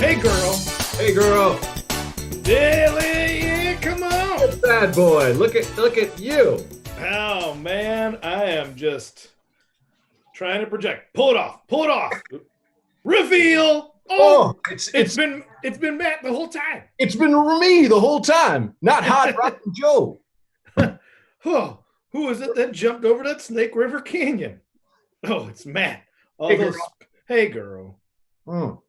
Hey, girl. Hey, girl. Dilly, yeah, come on. Bad boy. Look at you. Oh, man. I am just trying to project. Pull it off. Pull it off. Reveal. Oh, it's been Matt the whole time. It's been me the whole time. Not Hot Rockin' Joe. Oh, who is it that jumped over that Snake River Canyon? Oh, it's Matt. Hey, girl. Mm.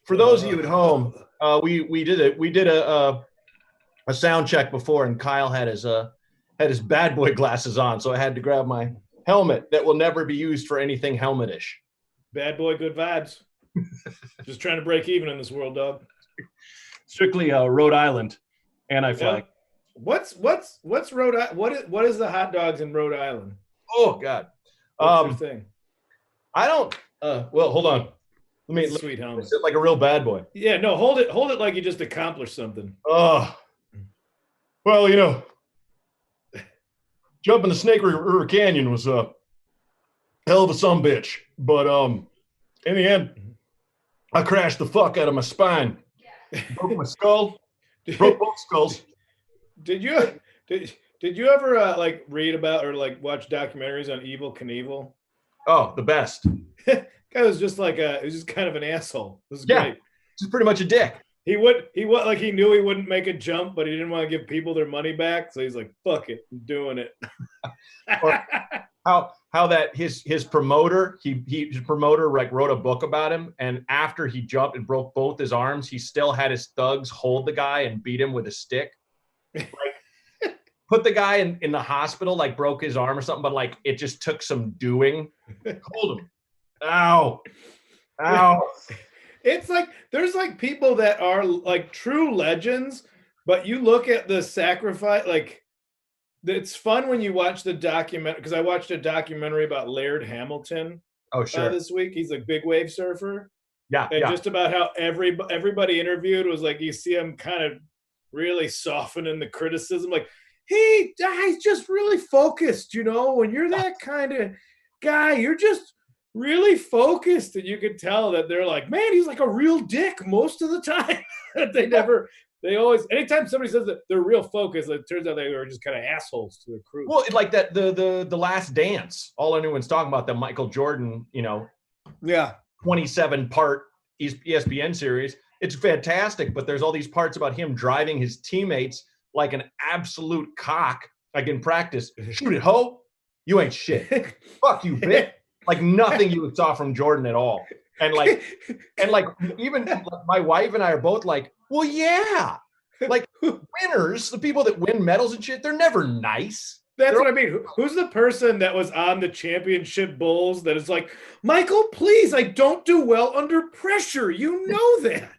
For those of you at home, we did a sound check before, and Kyle had his bad boy glasses on, so I had to grab my helmet that will never be used for anything helmetish. Bad boy, good vibes. Just trying to break even in this world, dog. Strictly Rhode Island anti-flag. What's Rhode Island? What is the hot dogs in Rhode Island? Oh God. What's your thing? I don't. Well, hold on. Let Sweet me sit like a real bad boy. Yeah, no, hold it like you just accomplished something. Oh, well, jumping the Snake River Canyon was a hell of a sumbitch, but in the end, I crashed the fuck out of my spine, broke my skull, broke both skulls. Did you ever like read about or like watch documentaries on Evel Knievel? Oh, the best. Guy was just he was just kind of an asshole. This is great. Just pretty much a dick. He like he knew he wouldn't make a jump, but he didn't want to give people their money back, so he's like, "Fuck it, I'm doing it." how that his promoter his promoter like wrote a book about him, and after he jumped and broke both his arms, he still had his thugs hold the guy and beat him with a stick. Like, put the guy in the hospital, like broke his arm or something, but like it just took some doing. Hold him. Ow. It's like there's like people that are like true legends, but you look at the sacrifice, like it's fun when you watch the documentary, because I watched a documentary about Laird Hamilton this week. He's a big wave surfer. Just about how everybody interviewed was like, you see him kind of really softening the criticism, like he's just really focused, when you're that kind of guy, you're just really focused, and you could tell that they're like, man, he's like a real dick most of the time. They always, anytime somebody says that they're real focused, it turns out they were just kind of assholes to the crew. Well, like that the Last Dance, all anyone's talking about, the Michael Jordan 27-part ESPN series. It's fantastic, but there's all these parts about him driving his teammates like an absolute cock, like in practice. Shoot it, ho! You ain't shit. Fuck you, bitch. Like nothing you saw from Jordan at all. And even my wife and I are both like, well, yeah. Like winners, the people that win medals and shit, they're never nice. That's what I mean. Who's the person that was on the championship Bulls that is like, Michael, please, I don't do well under pressure. You know that.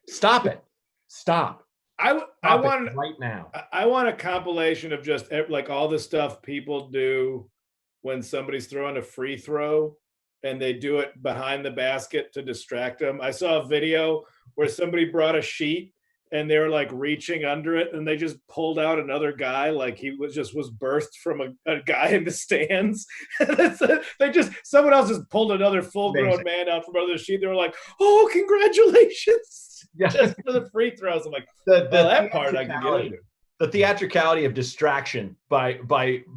Stop it. Stop. I want right now. I want a compilation of just like all the stuff people do when somebody's throwing a free throw and they do it behind the basket to distract them. I saw a video where somebody brought a sheet and they were like reaching under it, and they just pulled out another guy like he was birthed from a guy in the stands. Someone else just pulled another full-grown man out from under the sheet. They were like, "Oh, congratulations!" Just for the free throws. I'm like, that part I can get into. The theatricality of distraction by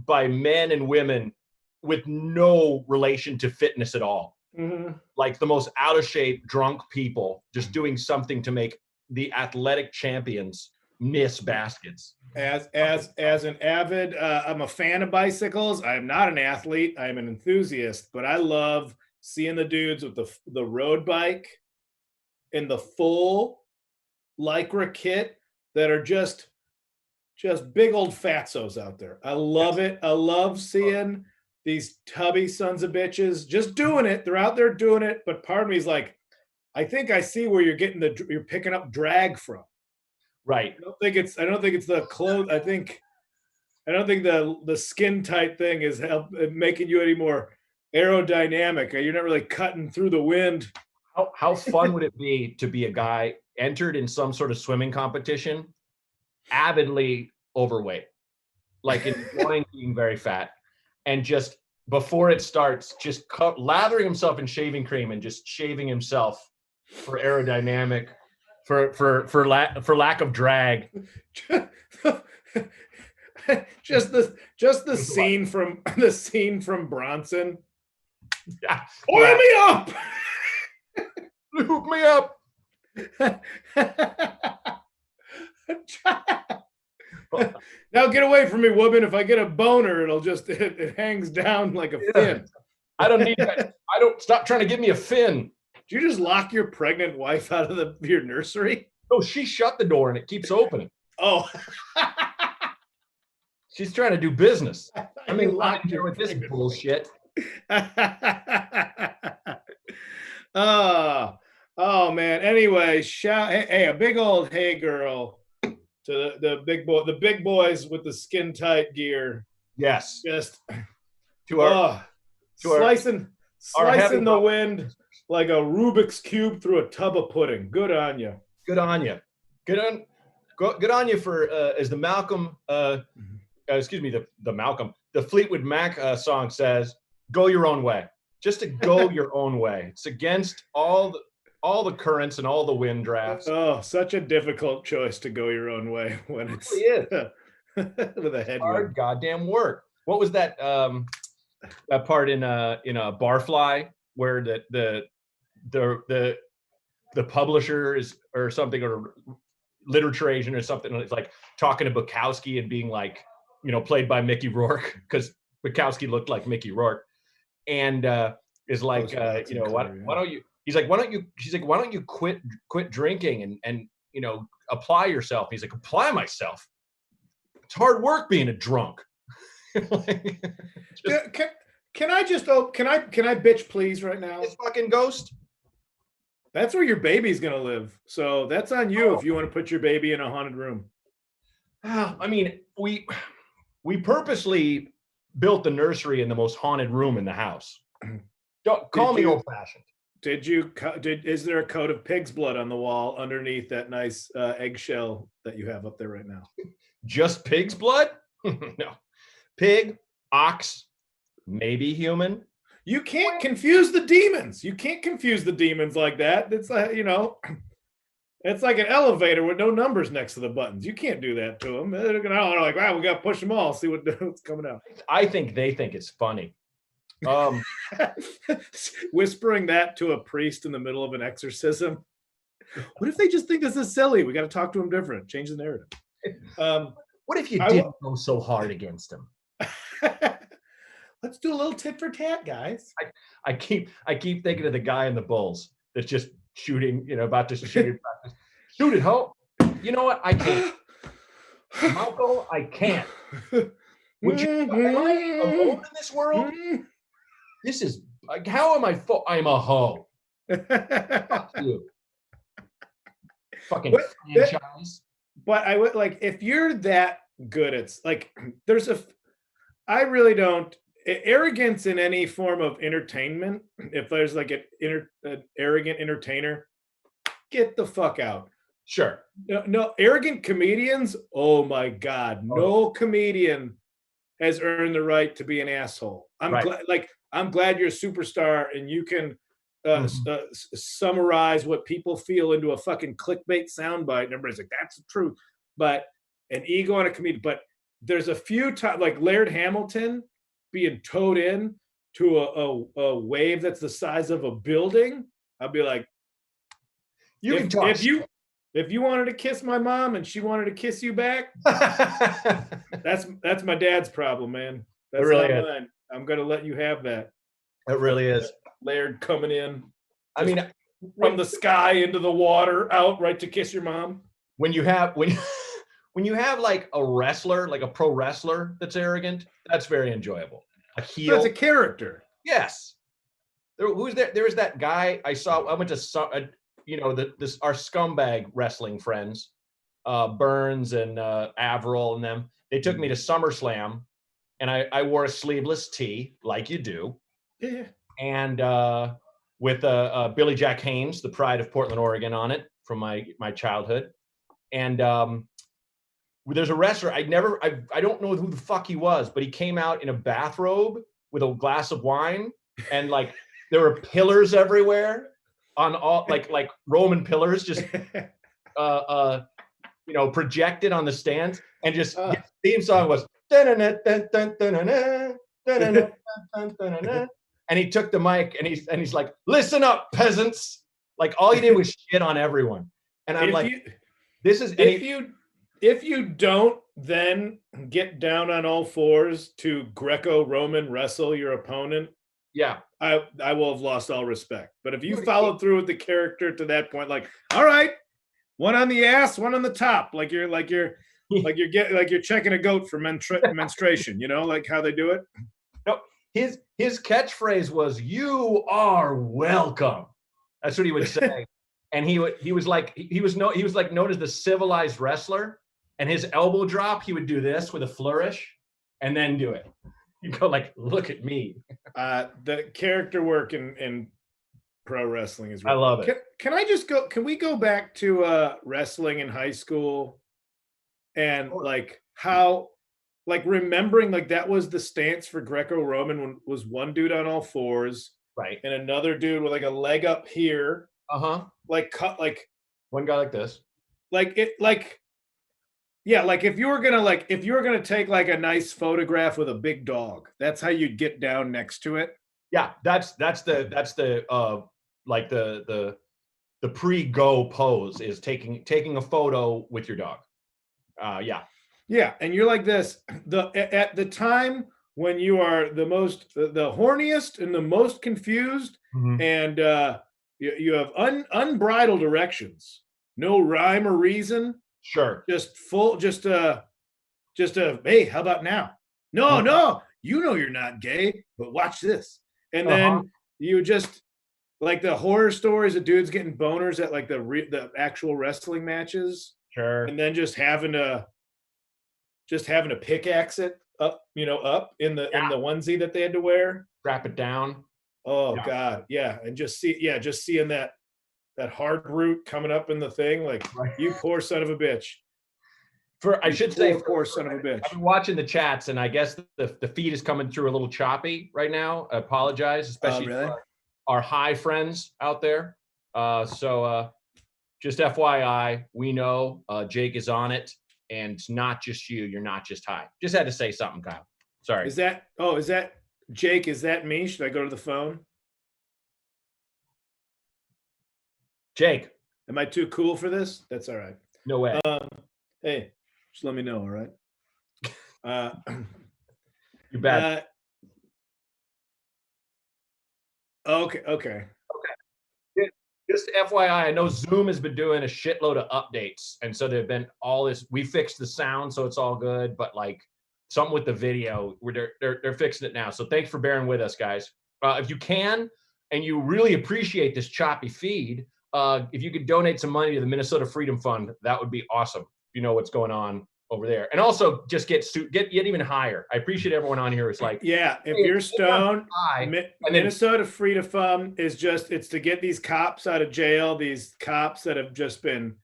men and women with no relation to fitness at all. Mm-hmm. Like the most out of shape, drunk people just doing something to make the athletic champions miss baskets. As an avid, I'm a fan of bicycles. I am not an athlete. I am an enthusiast, but I love seeing the dudes with the road bike in the full Lycra kit that are just big old fatsos out there. I love it. I love seeing these tubby sons of bitches just doing it. They're out there doing it, but part of me is like, I think I see where you're picking up drag from. Right. I don't think it's the clothes. I don't think the skin tight thing is making you any more aerodynamic. You're not really cutting through the wind. How fun would it be to be a guy entered in some sort of swimming competition, avidly overweight, like enjoying being very fat, and just before it starts, just lathering himself in shaving cream and just shaving himself for aerodynamic, for lack of drag. just the scene from Bronson. Yeah. Oil me up. Hook me up. Now get away from me, woman. If I get a boner, it hangs down like a fin. I don't need that. Stop trying to give me a fin. Did you just lock your pregnant wife out of your nursery? No, she shut the door and it keeps opening. Oh. She's trying to do business. I mean, I'm here with this bullshit. Oh man. Anyway, hey, a big old hey girl to the big boys with the skin tight gear. Yes. Just slicing the wind like a Rubik's cube through a tub of pudding. Good on you. Good on you. Good on you for as the Malcolm the Fleetwood Mac song says, go your own way. Just to go your own way. It's against all the currents and all the wind drafts. Oh, such a difficult choice to go your own way when it's really with a headwind. Hard goddamn work. What was that that part in a Barfly where the publisher is or something, or literature agent or something, and it's like talking to Bukowski and being like, played by Mickey Rourke, because Bukowski looked like Mickey Rourke, and is like, why don't you? He's like, why don't you? She's like, why don't you quit drinking and apply yourself? He's like, apply myself. It's hard work being a drunk. Can I bitch please right now? This fucking ghost. That's where your baby's gonna live. So that's on you if you want to put your baby in a haunted room. I mean, we purposely built the nursery in the most haunted room in the house. Don't call me old-fashioned. Is there a coat of pig's blood on the wall underneath that nice eggshell that you have up there right now? Just pig's blood? No. Pig, ox, maybe human. You can't confuse the demons. You can't confuse the demons like that. It's like, it's like an elevator with no numbers next to the buttons. You can't do that to them. They're like, wow, we got to push them all, see what's coming out. I think they think it's funny. Whispering that to a priest in the middle of an exorcism. What if they just think this is silly? We got to talk to them different. Change the narrative. What if you didn't go so hard against them? Let's do a little tit for tat, guys. I keep thinking of the guy in the Bulls that's just shooting, about to shoot it. Shoot it, ho. You know what? I can't. Malco, I can't. Would you am I alone in this world? This is like, how am I? I'm a hoe. Fuck you. Fucking franchise. But I would like, if you're that good, it's like I really don't. Arrogance in any form of entertainment, if there's like an arrogant entertainer, get the fuck out. Sure. No arrogant comedians. Oh my God. No comedian has earned the right to be an asshole. I'm glad you're a superstar and you can summarize what people feel into a fucking clickbait soundbite. And everybody's like, that's the truth. But an ego and a comedian. But there's a few times, like Laird Hamilton being towed in to a wave that's the size of a building. I'd be like, if you wanted to kiss my mom and she wanted to kiss you back, that's my dad's problem, man. That's really not mine. I'm gonna let you have that. It really is. Laird coming in. I mean, from the sky into the water, out right to kiss your mom. When you have like a wrestler, like a pro wrestler that's arrogant, that's very enjoyable. A heel. That's a character. Yes. Who's there? There was that guy I saw. I went to our scumbag wrestling friends, Burns and Averill and them. They took me to SummerSlam, and I wore a sleeveless tee like you do. Yeah. And with Billy Jack Haynes, the pride of Portland, Oregon, on it from my childhood. And there's a wrestler I don't know who the fuck he was, but he came out in a bathrobe with a glass of wine, and like there were pillars everywhere on all like Roman pillars, just projected on the stands, and just his theme song was and he took the mic and he's like, "Listen up, peasants!" Like all he did was shit on everyone, and I'm this is if you don't then get down on all fours to Greco-Roman wrestle your opponent, yeah, I will have lost all respect. But if you followed through with the character to that point, like, all right, one on the ass, one on the top, like you're checking a goat for menstruation, like how they do it. No, his catchphrase was "You are welcome." That's what he would say, and he was like known as the civilized wrestler. And his elbow drop, he would do this with a flourish, and then do it. You go like, "Look at me." The character work in pro wrestling is. I love it. Can I just go? Can we go back to wrestling in high school, and like how, like remembering like that was the stance for Greco-Roman when was one dude on all fours, right, and another dude with like a leg up here, like cut like one guy like this, like it like. Yeah, like if you were gonna take like a nice photograph with a big dog, that's how you'd get down next to it. Yeah, that's the like the pre-go pose is taking a photo with your dog. Yeah, and you're like this. At the time when you are the horniest and the most confused, and you have unbridled erections, no rhyme or reason. Sure. Just hey, how about now? No, you're not gay, but watch this. And then you just like the horror stories of dudes getting boners at like the actual wrestling matches. Sure. And then just having to pickaxe it up, up in the onesie that they had to wear. Wrap it down. Oh God. Yeah. And just seeing that hard root coming up in the thing, like you poor son of a bitch. I should say, poor son of a bitch. I've been watching the chats, and I guess the feed is coming through a little choppy right now. I apologize, especially our high friends out there. So just FYI, we know Jake is on it, and it's not just you. You're not just high. Just had to say something, Kyle. Sorry. Is that Jake? Is that me? Should I go to the phone? Jake, am I too cool for this? That's all right. No way. Hey, just let me know. All right. You bet. Okay. Just FYI, I know Zoom has been doing a shitload of updates, and so there've been all this. We fixed the sound, so it's all good. But like something with the video, they're fixing it now. So thanks for bearing with us, guys. If you can, and you really appreciate this choppy feed, if you could donate some money to the Minnesota Freedom Fund, that would be awesome. You know what's going on over there, and also just get even higher. I appreciate everyone on here. It's like, yeah, if you're stoned, Minnesota Freedom Fund is it's to get these cops out of jail. These cops that have just been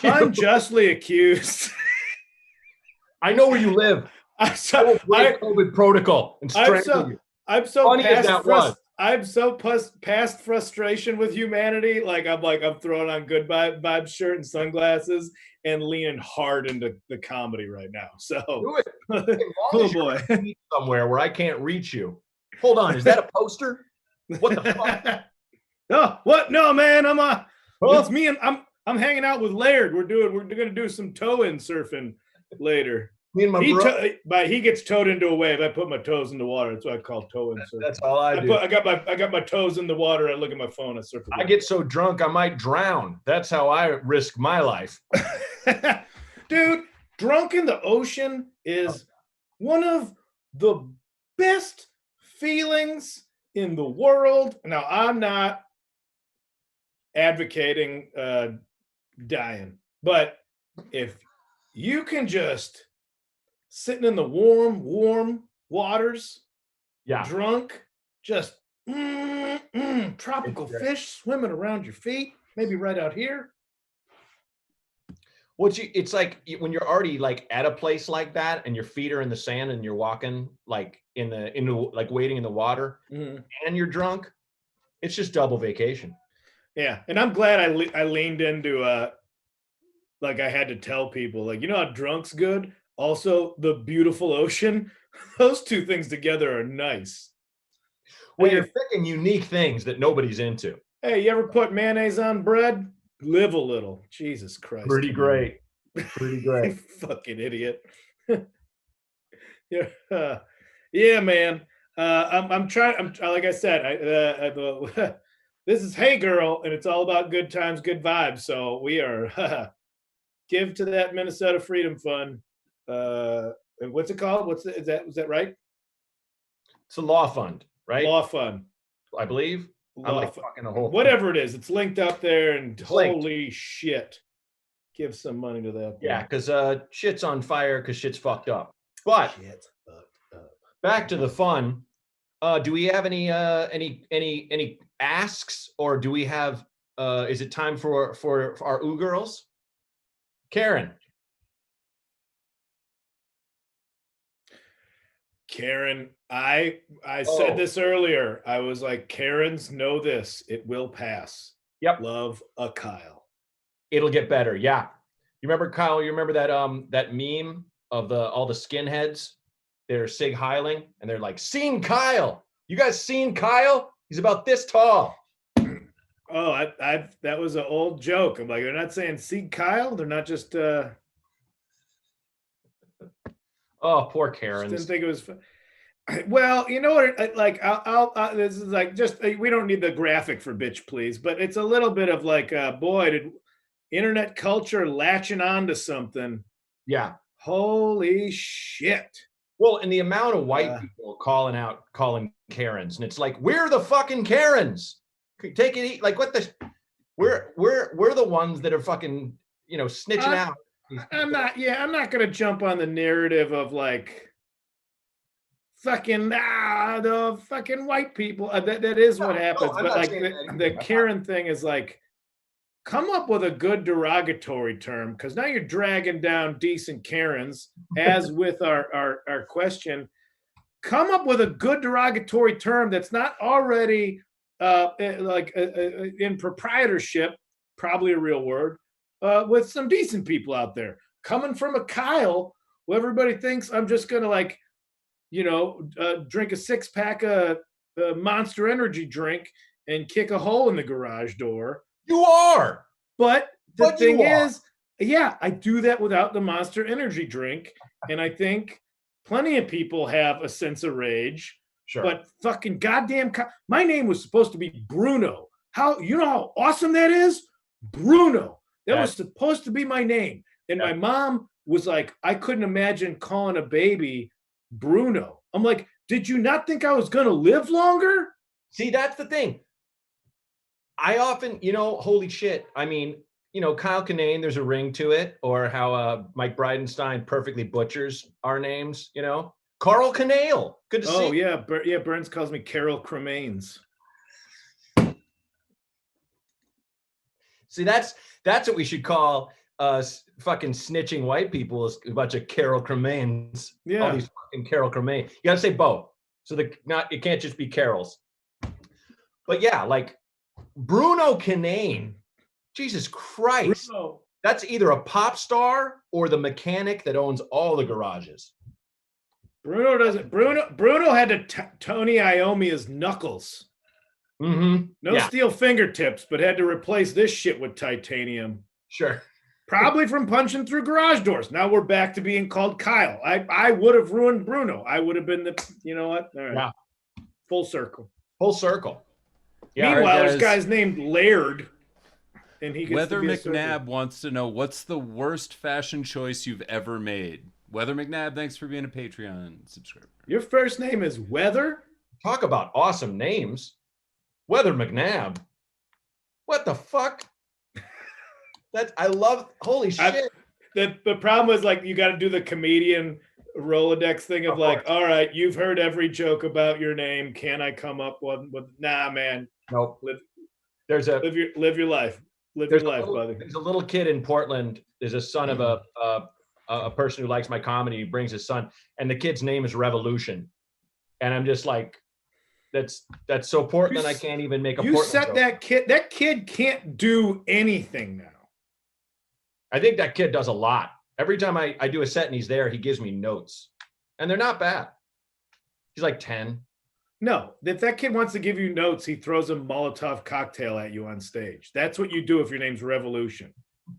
unjustly accused. I know where you live. I'm so COVID protocol and strangle you. I'm so past frustration with humanity. I'm throwing on good vibes shirt and sunglasses and leaning hard into the comedy right now. So do it. Oh boy. Somewhere where I can't reach you. Hold on, is that a poster? What the fuck? No, what? No, man. It's me and I'm hanging out with Laird. We're gonna do some toe-in surfing later. Me and my but he gets towed into a wave. I put my toes in the water. That's what I call toe-in surfing. That's all I do. I got my toes in the water. I look at my phone. I surf. I get so drunk I might drown. That's how I risk my life. Dude, drunk in the ocean is one of the best feelings in the world. Now, I'm not advocating dying, but if you can just sitting in the warm waters, drunk, just tropical fish swimming around your feet, maybe right out here. It's like when you're already like at a place like that and your feet are in the sand and you're walking like like wading in the water Mhm. and you're drunk. It's just double vacation. Yeah, and I'm glad I leaned into like I had to tell people like, you know how drunk's good? Also the beautiful ocean. Those two things together are nice. Well, Hey, you're picking unique things that nobody's into. hey, you ever put mayonnaise on bread? Live a little. Jesus Christ, Pretty Kinane. great. Pretty great. You fucking idiot. Yeah, yeah, man. I'm trying. Like I said, this is Hey Girl, and it's all about good times, good vibes. So we are give to that Minnesota Freedom Fund. And what's it called? Is that right? It's a law fund, right? Law Fund. I believe. I'm Law like Fund. fucking a whole. Whatever it is, it's linked up there, and It's linked. holy shit, give some money to that. Yeah, because shit's on fire because shit's fucked up. But Shit fucked up. back to the fun. Do we have any asks, or do we have? Is it time for our ooh girls? Karen. Karen, I said Oh, this earlier. I was like, Karens, know this. It will pass. yep. Love a Kyle. It'll get better. Yeah. You remember Kyle? You remember that meme of all the skinheads? They're sig heiling and they're like, "Seen Kyle? You guys seen Kyle? He's about this tall." Oh, I that was an old joke. I'm like, they're not saying see Kyle. They're not just Oh, poor just Karens. didn't think it was. Well, you know what? Like, this is like just we don't need the graphic for bitch, please. But it's a little bit of like, boy, did internet culture latching on to something. Yeah. Holy shit. Well, and the amount of white people calling Karens, and it's like, we're the fucking Karens. Take it, like what the? We're the ones that are fucking snitching out. I'm not. Yeah, I'm not gonna jump on the narrative of like fucking the fucking white people. That is what happens. I'm But not like saying that the either. Karen thing is like, come up with a good derogatory term because now you're dragging down decent Karens. As with our question, come up with a good derogatory term that's not already in proprietorship, probably a real word, with some decent people out there. Coming from a Kyle, who everybody thinks I'm just gonna like, drink a 6-pack of Monster Energy drink and kick a hole in the garage door. You are. But the But thing you are. is, yeah, I do that without the Monster Energy drink, and I think plenty of people have a sense of rage. Sure. But fucking goddamn, my name was supposed to be Bruno. How awesome that is? Bruno. That was supposed to be my name. And my mom was like, I couldn't imagine calling a baby Bruno. I'm like, did you not think I was going to live longer? See, that's the thing. I often, holy shit. I mean, Kyle Kinane, there's a ring to it, or how Mike Bridenstine perfectly butchers our names, Carl Canale. Good to see. Oh, yeah. Burns calls me Carol Cremains. See, that's what we should call fucking snitching white people, is a bunch of Carol Cremains. Yeah. All these fucking Carol Cremain. You gotta say both. So it can't just be Carols. But yeah, like Bruno Kinane. Jesus Christ. Bruno. That's either a pop star or the mechanic that owns all the garages. Bruno doesn't. Bruno had to Tony Iommi his knuckles. Mm-hmm. No steel fingertips, but had to replace this shit with titanium. Sure. Probably from punching through garage doors. Now we're back to being called Kyle. I would have ruined Bruno. I would have been you know what? All right. Yeah. Full circle. Full circle. Yeah, meanwhile, there's guys named Laird. And he gets Weather to be McNabb wants to know, what's the worst fashion choice you've ever made? Weather McNabb, thanks for being a Patreon subscriber. Your first name is Weather? Talk about awesome names. Weather McNabb. What the fuck? I love, holy shit. The problem is, like, you got to do the comedian Rolodex thing of like, all right, you've heard every joke about your name. Can I come up with nah, man? Nope. Live your life. Live your life, buddy. There's a little kid in Portland. There's a son of a person who likes my comedy. He brings his son, and the kid's name is Revolution. And I'm just like, that's so Portland. I can't even make a. You Portland set joke. that kid. That kid can't do anything now. I think that kid does a lot. Every time I do a set and he's there, he gives me notes, and they're not bad. He's like 10. No, if that kid wants to give you notes, he throws a Molotov cocktail at you on stage. That's what you do if your name's Revolution.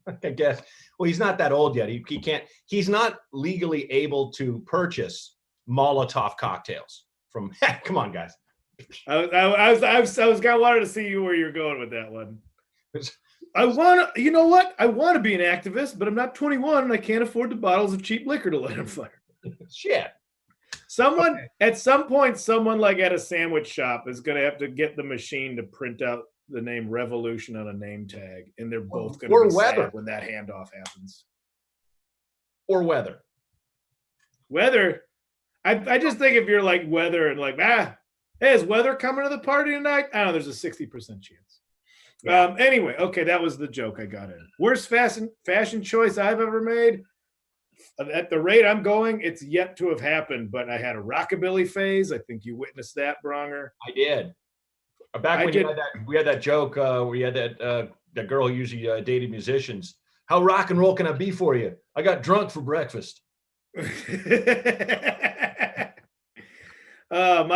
I guess. Well, he's not that old yet. He can't. He's not legally able to purchase Molotov cocktails from. Come on, guys. I wanted to see where you're going with that one. You know what? I want to be an activist, but I'm not 21 and I can't afford the bottles of cheap liquor to light on fire. Shit. At some point, someone like at a sandwich shop is going to have to get the machine to print out the name Revolution on a name tag, and they're both going to be sad when that handoff happens. Or weather. I just think if you're like weather and like, hey, is weather coming to the party tonight? I don't know, there's a 60% chance. Yeah. Anyway, okay, that was the joke I got in. Worst fashion choice I've ever made. At the rate I'm going, it's yet to have happened, but I had a rockabilly phase. I think you witnessed that, Braunger. I did. Back when we had that joke, we had that girl who usually dated musicians. How rock and roll can I be for you? I got drunk for breakfast. My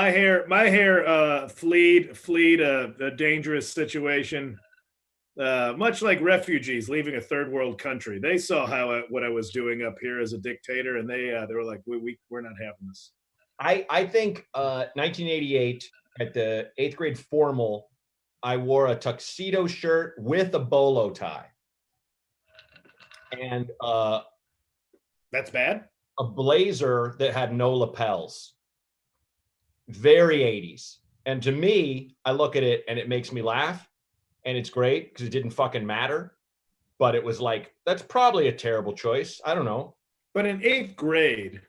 hair fleed a dangerous situation. Much like refugees leaving a third world country, they saw what I was doing up here as a dictator, and they were like, we're not having this. I think 1988 at the 8th grade formal, I wore a tuxedo shirt with a bolo tie, and that's bad. A blazer that had no lapels. Very 80s, and to me, I look at it and it makes me laugh. And it's great because it didn't fucking matter. But it was like, that's probably a terrible choice. I don't know. But in 8th grade.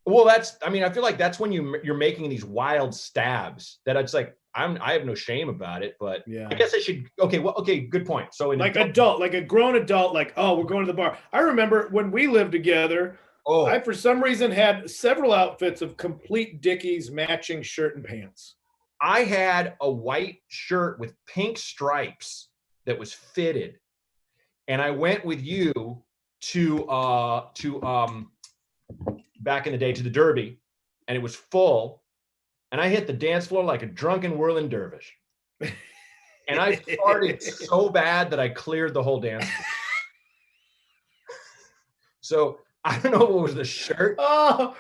Well, I feel like that's when you're making these wild stabs that it's like, I have no shame about it, but yeah. I guess I should. Okay, good point. So like a grown adult, like, oh, we're going to the bar. I remember when we lived together, I, for some reason, had several outfits of complete Dickies matching shirt and pants. I had a white shirt with pink stripes that was fitted, and I went with you to back in the day to the Derby, and it was full, and I hit the dance floor like a drunken whirling dervish, and I farted so bad that I cleared the whole dance floor. So I don't know what was the shirt. I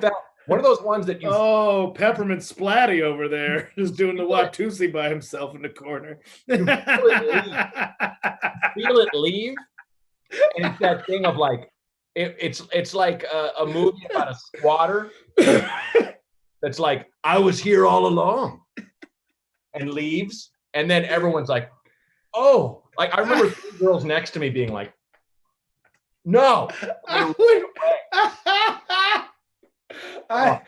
felt. One of those ones that you... Oh, Peppermint Splatty over there, just doing the Watusi by himself in the corner. You feel it leave. And it's that thing of like, it's like a movie about a squatter that's like, I was here all along, and leaves. And then everyone's like, oh. Like, I remember 3 girls next to me being like, no. I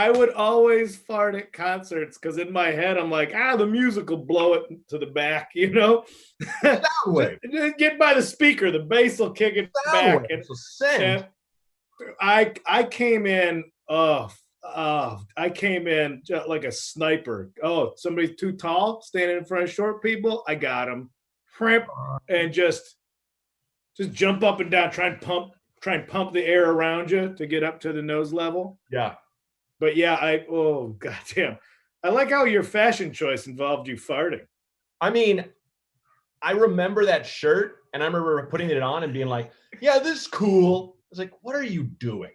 would always fart at concerts because in my head I'm like, the music will blow it to the back, you know. Get by the speaker, the bass will kick it back. And I came in, I came in like a sniper. Oh, somebody's too tall, standing in front of short people. I got him, and just jump up and down, try and pump the air around you to get up to the nose level. Yeah. But yeah, goddamn. I like how your fashion choice involved you farting. I mean, I remember that shirt, and I remember putting it on and being like, yeah, this is cool. I was like, what are you doing?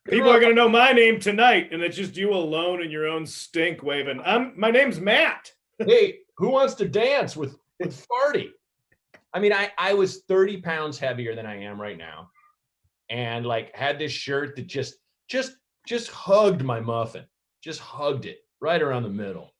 People are going to know my name tonight, and it's just you alone in your own stink waving. My name's Matt. Hey, who wants to dance with Farty? I mean, I was 30 pounds heavier than I am right now. And like had this shirt that just hugged my muffin, just hugged it right around the middle.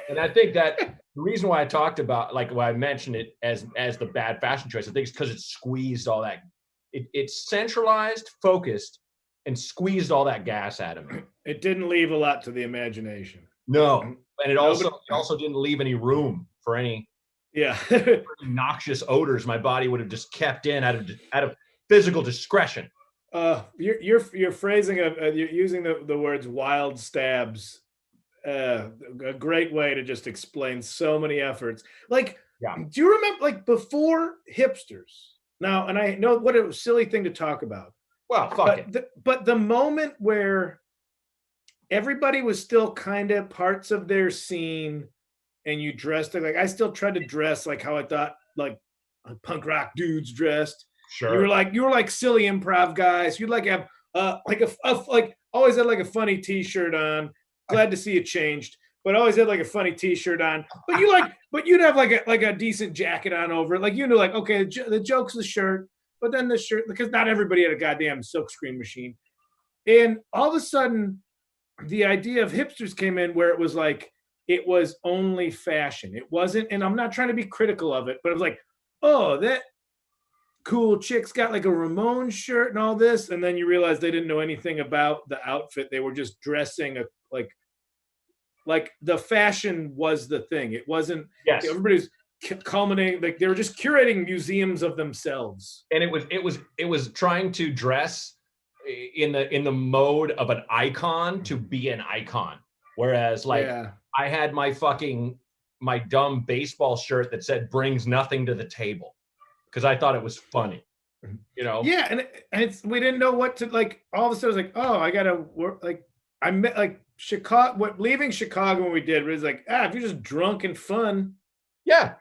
And I think that the reason why I talked about, like, why I mentioned it as the bad fashion choice, I think it's because it squeezed all that. It's centralized, focused, and squeezed all that gas out of me. It didn't leave a lot to the imagination. No. And it also didn't leave any room for any Yeah. noxious odors my body would have just kept in out of physical discretion. Your phrasing of you're using the words wild stabs. A great way to just explain so many efforts. Like, Yeah. do you remember like before hipsters? Now, and I know what a silly thing to talk about. Well, fuck it. But the moment where everybody was still kind of parts of their scene, and you dressed like I still tried to dress like how I thought like punk rock dudes dressed. Sure. You were like silly improv guys. You'd like have like always had like a funny T-shirt on. Glad to see it changed, but always had like a funny T-shirt on. But you'd have like a decent jacket on over it. Like you knew like okay, the joke's the shirt, but then the shirt because not everybody had a goddamn silkscreen machine. And all of a sudden, the idea of hipsters came in where it was like it was only fashion. It wasn't, and I'm not trying to be critical of it, but it was like, oh, that cool chick's got like a Ramones shirt and all this, and then you realize they didn't know anything about the outfit. They were just dressing like the fashion was the thing. It wasn't. Yes. Everybody's culminating like they were just curating museums of themselves. And it was trying to dress in the mode of an icon to be an icon. Whereas like I had my dumb baseball shirt that said brings nothing to the table because I thought it was funny, you know? Yeah. And it's, we didn't know what to like, all of a sudden it was like, oh, I got to work. Like I met like Chicago, leaving Chicago when we did, it was like, if you're just drunk and fun. Yeah.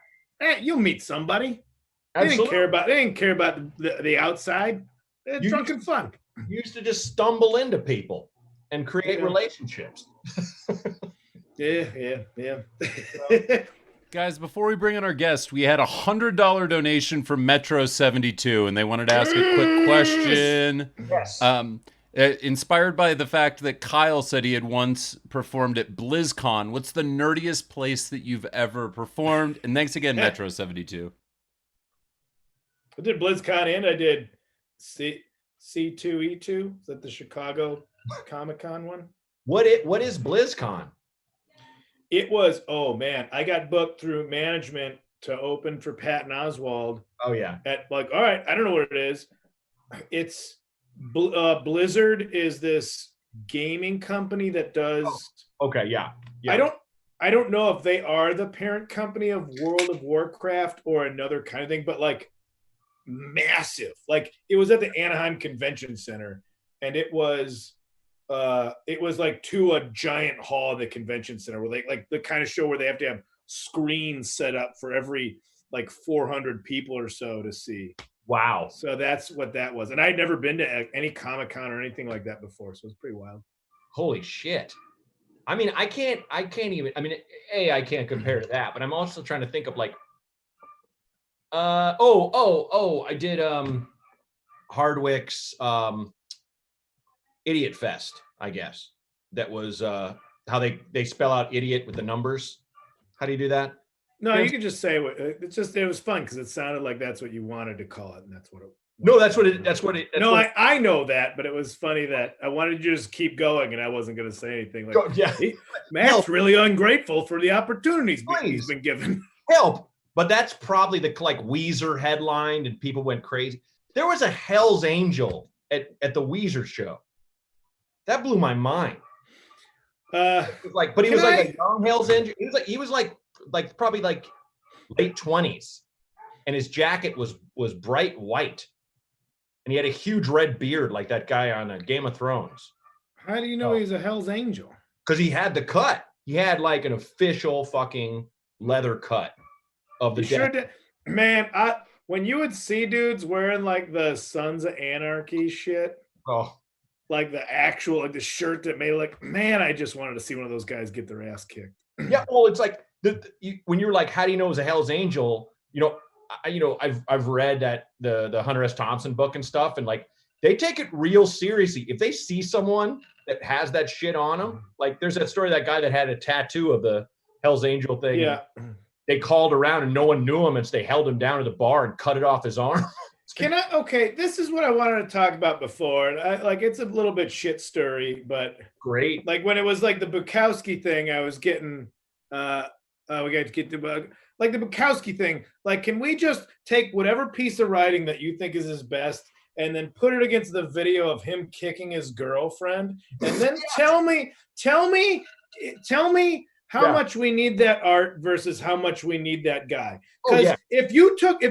You'll meet somebody. Absolutely. They didn't care about the outside. They're drunk and fun. You used to just stumble into people and create relationships. Yeah. Guys, before we bring in our guest, we had a $100 donation from Metro 72, and they wanted to ask a quick question. Yes. Inspired by the fact that Kyle said he had once performed at BlizzCon, what's the nerdiest place that you've ever performed? And thanks again, Metro 72. I did BlizzCon and I did C2E2. Is that the Chicago Comic-Con one? What is BlizzCon? It was, oh man, I got booked through management to open for Patton Oswalt. Oh yeah. At like, all right, I don't know what it is. It's Blizzard is this gaming company that does. Oh, okay, yeah. I don't know if they are the parent company of World of Warcraft or another kind of thing, but like massive. Like it was at the Anaheim Convention Center, and it was like to a giant hall of the convention center where they like the kind of show where they have to have screens set up for every like 400 people or so to see. Wow. So that's what that was. And I'd never been to any Comic-Con or anything like that before. So it was pretty wild. Holy shit. I mean, I can't even, I mean, I can't compare to that, but I'm also trying to think of like, I did Hardwick's Idiot Fest, I guess. That was how they spell out idiot with the numbers. How do you do that? No, you can just say it was fun because it sounded like that's what you wanted to call it, and that's what it. No, that's what it. I know that, but it was funny that I wanted you to just keep going, and I wasn't going to say anything. Like, yeah, Matt's really ungrateful for the opportunities he's been given. Help, but that's probably the like Weezer headline, and people went crazy. There was a Hell's Angel at the Weezer show. That blew my mind. It was like a young Hell's Angel. He was like probably like late 20s, and his jacket was bright white, and he had a huge red beard like that guy on Game of Thrones. How do you know he's a Hell's Angel? Because he had the cut. He had like an official fucking leather cut of the sure did. Man, when you would see dudes wearing like the Sons of Anarchy shit. Oh. Like the actual, like the shirt that made like, man, I just wanted to see one of those guys get their ass kicked. Yeah, well, it's like when you're like, how do you know it was a Hell's Angel? I've read that the Hunter S. Thompson book and stuff, and like they take it real seriously. If they see someone that has that shit on them, like there's that story of that guy that had a tattoo of the Hell's Angel thing. Yeah, they called around and no one knew him, and so they held him down at the bar and cut it off his arm. Okay, this is what I wanted to talk about before. And it's a little bit shit stirry, but great. Like when it was like the Bukowski thing, I was getting We got to get to like the Bukowski thing. Like, can we just take whatever piece of writing that you think is his best and then put it against the video of him kicking his girlfriend, and then tell me how much we need that art versus how much we need that guy. Because if you took a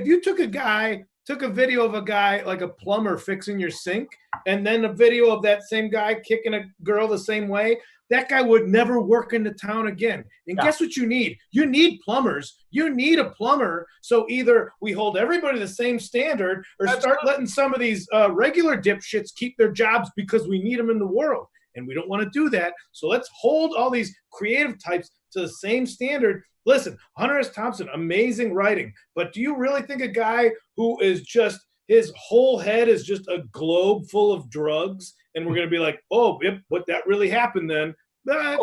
video of a guy like a plumber fixing your sink, and then a video of that same guy kicking a girl the same way, that guy would never work in the town again. And guess what you need? You need plumbers. You need a plumber. So either we hold everybody the same standard, or start letting some of these regular dipshits keep their jobs because we need them in the world. And we don't want to do that. So let's hold all these creative types to the same standard. Listen, Hunter S. Thompson, amazing writing. But do you really think a guy who is just, his whole head is just a globe full of drugs, and we're going to be like, oh, yep, what that really happened then?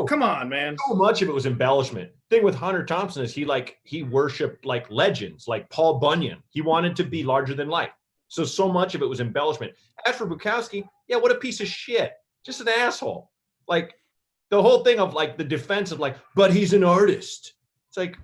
Come on, man. So much of it was embellishment. Thing with Hunter Thompson is he worshipped like legends, like Paul Bunyan. He wanted to be larger than life. So much of it was embellishment. As for Bukowski, what a piece of shit. Just an asshole. Like the whole thing of like the defense of like, but he's an artist. It's like,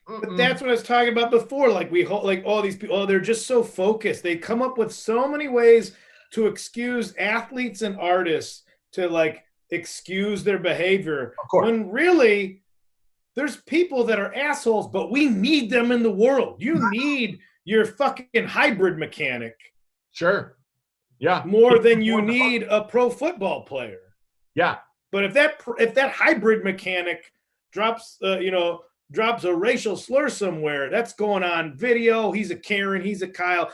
but that's what I was talking about before. Like like all these people, they're just so focused. They come up with so many ways to excuse athletes and artists to like excuse their behavior. When really there's people that are assholes, but we need them in the world. You need your fucking hybrid mechanic. Sure. Yeah. More than you need a pro football player. Yeah. But if that hybrid mechanic drops a racial slur somewhere, that's going on video. He's a Karen, he's a Kyle,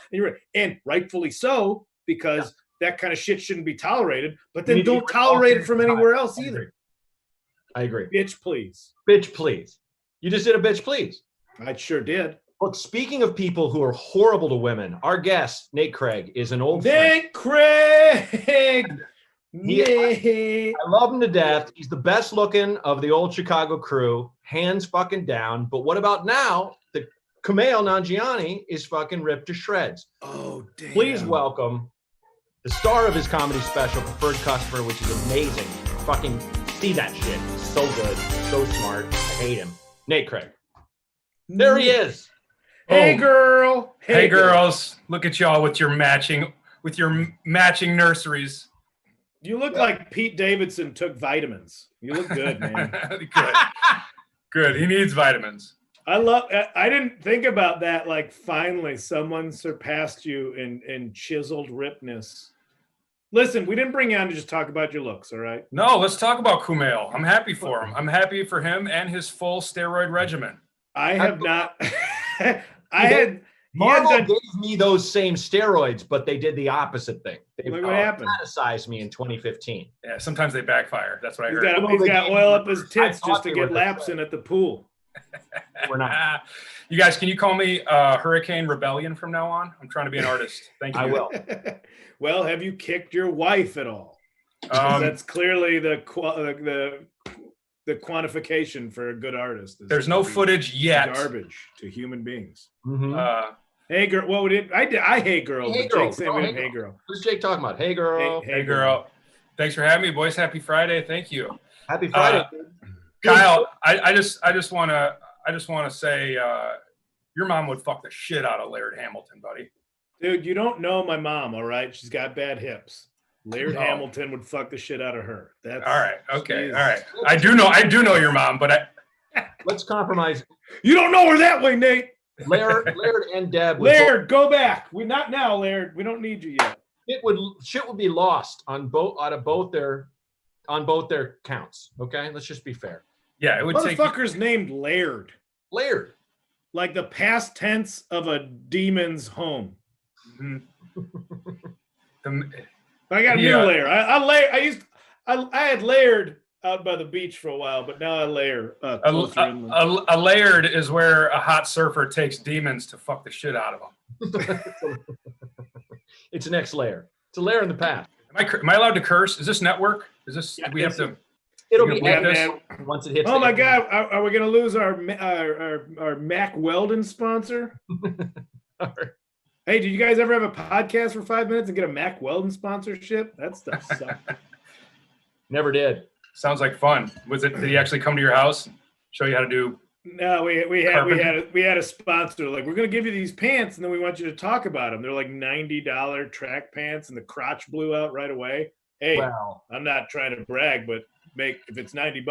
and rightfully so, because that kind of shit shouldn't be tolerated. But then don't tolerate it from anywhere else either. I agree. Bitch, please. Bitch, please. You just did a bitch, please. I sure did. Look, speaking of people who are horrible to women, our guest, Nate Craig, is an old friend. Craig! I love him to death. He's the best looking of the old Chicago crew, hands fucking down. But what about now? The Kumail Nanjiani is fucking ripped to shreds. Oh, damn. Please welcome the star of his comedy special, Preferred Customer, which is amazing. Fucking see that shit. It's so good, so smart. I hate him. Nate Craig. There he is. Hey, girl. Hey, girls. Look at y'all with your matching nurseries. You look like Pete Davidson took vitamins. You look good, man. Good. He needs vitamins. I didn't think about that. Like, finally, someone surpassed you in chiseled ripness. Listen, we didn't bring you on to just talk about your looks, all right? No, let's talk about Kumail. I'm happy for him. I'm happy for him and his full steroid regimen. I have not. Marvel gave me those same steroids, but they did the opposite thing. They what happened? Fantasized me in 2015. Yeah, sometimes they backfire. That's what I heard. He's got oil up his tits just to get laps in at the pool. We're not. You guys, can you call me Hurricane Rebellion from now on? I'm trying to be an artist. Thank you. I will. Well, have you kicked your wife at all? That's clearly the quantification for a good artist. There's no footage yet. Garbage to human beings. Mm-hmm. Hey girl, what would it? I hey girl. Hey girl. Hey girl. Who's Jake talking about? Hey girl. Hey girl. Thanks for having me, boys. Happy Friday. Thank you. Happy Friday. Kyle, I just want to say your mom would fuck the shit out of Laird Hamilton, buddy. Dude, you don't know my mom, all right? She's got bad hips. Laird Hamilton would fuck the shit out of her. That's all right. Okay. All right. I do know your mom, but let's compromise. You don't know her that way, Nate. Laird and Deb. Laird, go back. We're not now, Laird. We don't need you yet. Shit would be lost on both their counts. Okay, let's just be fair. Yeah, it would take. Motherfucker's named Laird. Laird, like the past tense of a demon's home. Mm-hmm. I got a new layer. I had layered out by the beach for a while, but now I layer closer inland. A layered is where a hot surfer takes demons to fuck the shit out of them. It's the next layer. It's a layer in the past. Am I allowed to curse? Is this network? Is this? Yeah, we have to. It'll be once it hits. Oh my God! Are we going to lose our Mack Weldon sponsor? All right. Hey, did you guys ever have a podcast for 5 minutes and get a Mack Weldon sponsorship? That stuff sucked. Never did. Sounds like fun. Did he actually come to your house? show you how to do. No, we had a sponsor like, we're gonna give you these pants, and then we want you to talk about them. They're like $90 track pants, and the crotch blew out right away. Hey, Well, I'm not trying to brag, but if it's $90,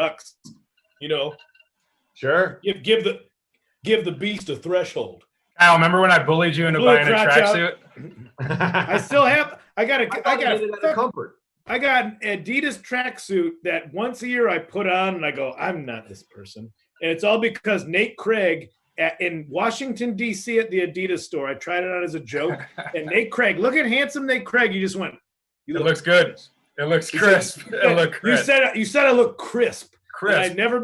sure. give the beast a threshold. Kyle, remember when I bullied you into Blew buying a crotch tracksuit? I still have. I got comfort. I got an Adidas tracksuit that once a year I put on, and I go, I'm not this person. And it's all because Nate Craig in Washington, D.C. at the Adidas store. I tried it on as a joke. And Nate Craig, look at handsome Nate Craig. You just went, It looks good. It looks crisp. It looks crisp. You said I look crisp. Crisp. I'd never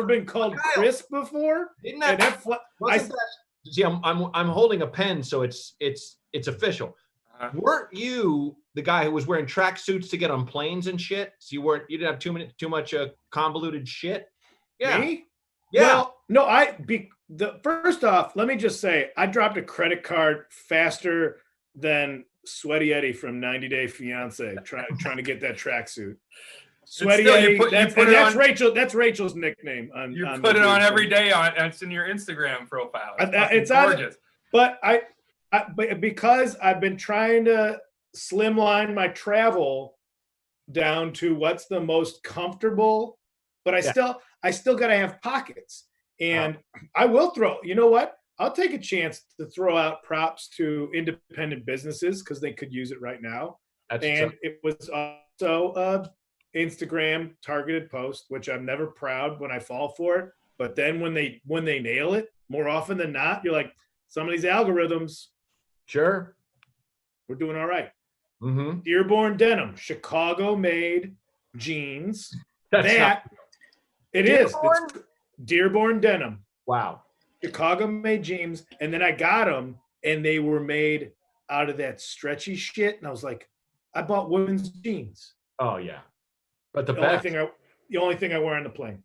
been called crisp before. Isn't that, see, I'm holding a pen, so it's official. Weren't you the guy who was wearing tracksuits to get on planes and shit? So you didn't have too much convoluted shit? Yeah. Me? Yeah. Well, no, first off, let me just say, I dropped a credit card faster than Sweaty Eddie from 90 Day Fiance trying to get that tracksuit. Sweaty Eddie, that's Rachel's nickname. You put it on every day it's in your Instagram profile. It's gorgeous. But because I've been trying to slimline my travel down to what's the most comfortable, but I still got to have pockets. And I will throw, you know what? I'll take a chance to throw out props to independent businesses because they could use it right now. It was also Instagram targeted post, which I'm never proud when I fall for it. But then when they nail it, more often than not, you're like, some of these algorithms, sure, we're doing all right. Mm-hmm. Dearborn Denim, Chicago-made jeans. It's Dearborn Denim. Wow. Chicago-made jeans, and then I got them, and they were made out of that stretchy shit, and I was like, I bought women's jeans. Oh yeah, but the only thing I wear on the plane,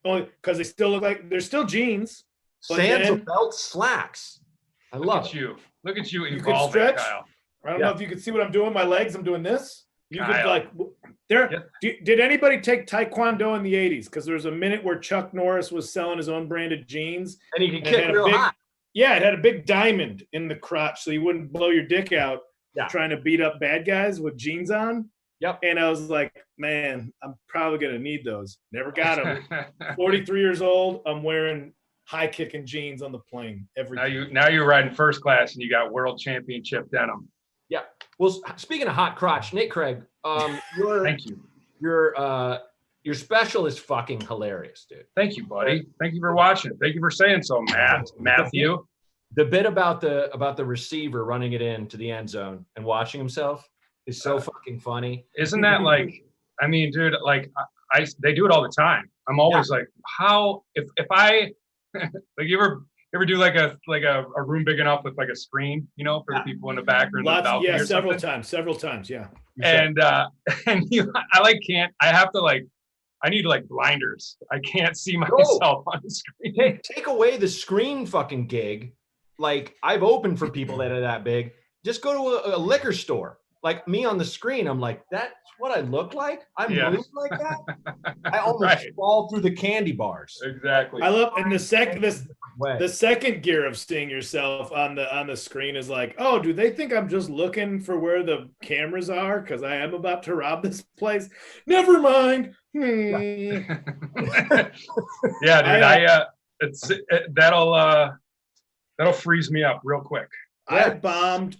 only because they still look like they're still jeans. Sandal belt slacks. I love you. Look at you could evolving, stretch. Kyle. I don't know if you can see what I'm doing. My legs, I'm doing this. You could did anybody take Taekwondo in the 80s? Because there was a minute where Chuck Norris was selling his own branded jeans. And he could kick real high. Yeah, it had a big diamond in the crotch so you wouldn't blow your dick out trying to beat up bad guys with jeans on. Yep. And I was like, man, I'm probably going to need those. Never got them. 43 years old, I'm wearing high kicking jeans on the plane every day. Now you're riding first class and you got world championship denim. Yeah. Well, speaking of hot crotch, Nate Craig, thank you. Your special is fucking hilarious, dude. Thank you, buddy. Thank you for watching. Thank you for saying so, Matthew. The bit about the receiver running it into the end zone and watching himself is so fucking funny. Isn't that like? I mean, dude, like they do it all the time. I'm always like, how if I like you ever do like a room big enough with like a screen, for the people in the back or in the balcony or several something? several times, yeah. And I need like blinders. I can't see myself on the screen. Take away the screen fucking gig. Like I've opened for people that are that big. Just go to a liquor store. Like me on the screen, I'm like, that's what I look like? I'm moving like that? I almost fall through the candy bars. Exactly. I love, and the second gear of seeing yourself on the screen is like, oh, do they think I'm just looking for where the cameras are? Because I am about to rob this place. Never mind. Yeah, dude, that'll freeze me up real quick. I bombed.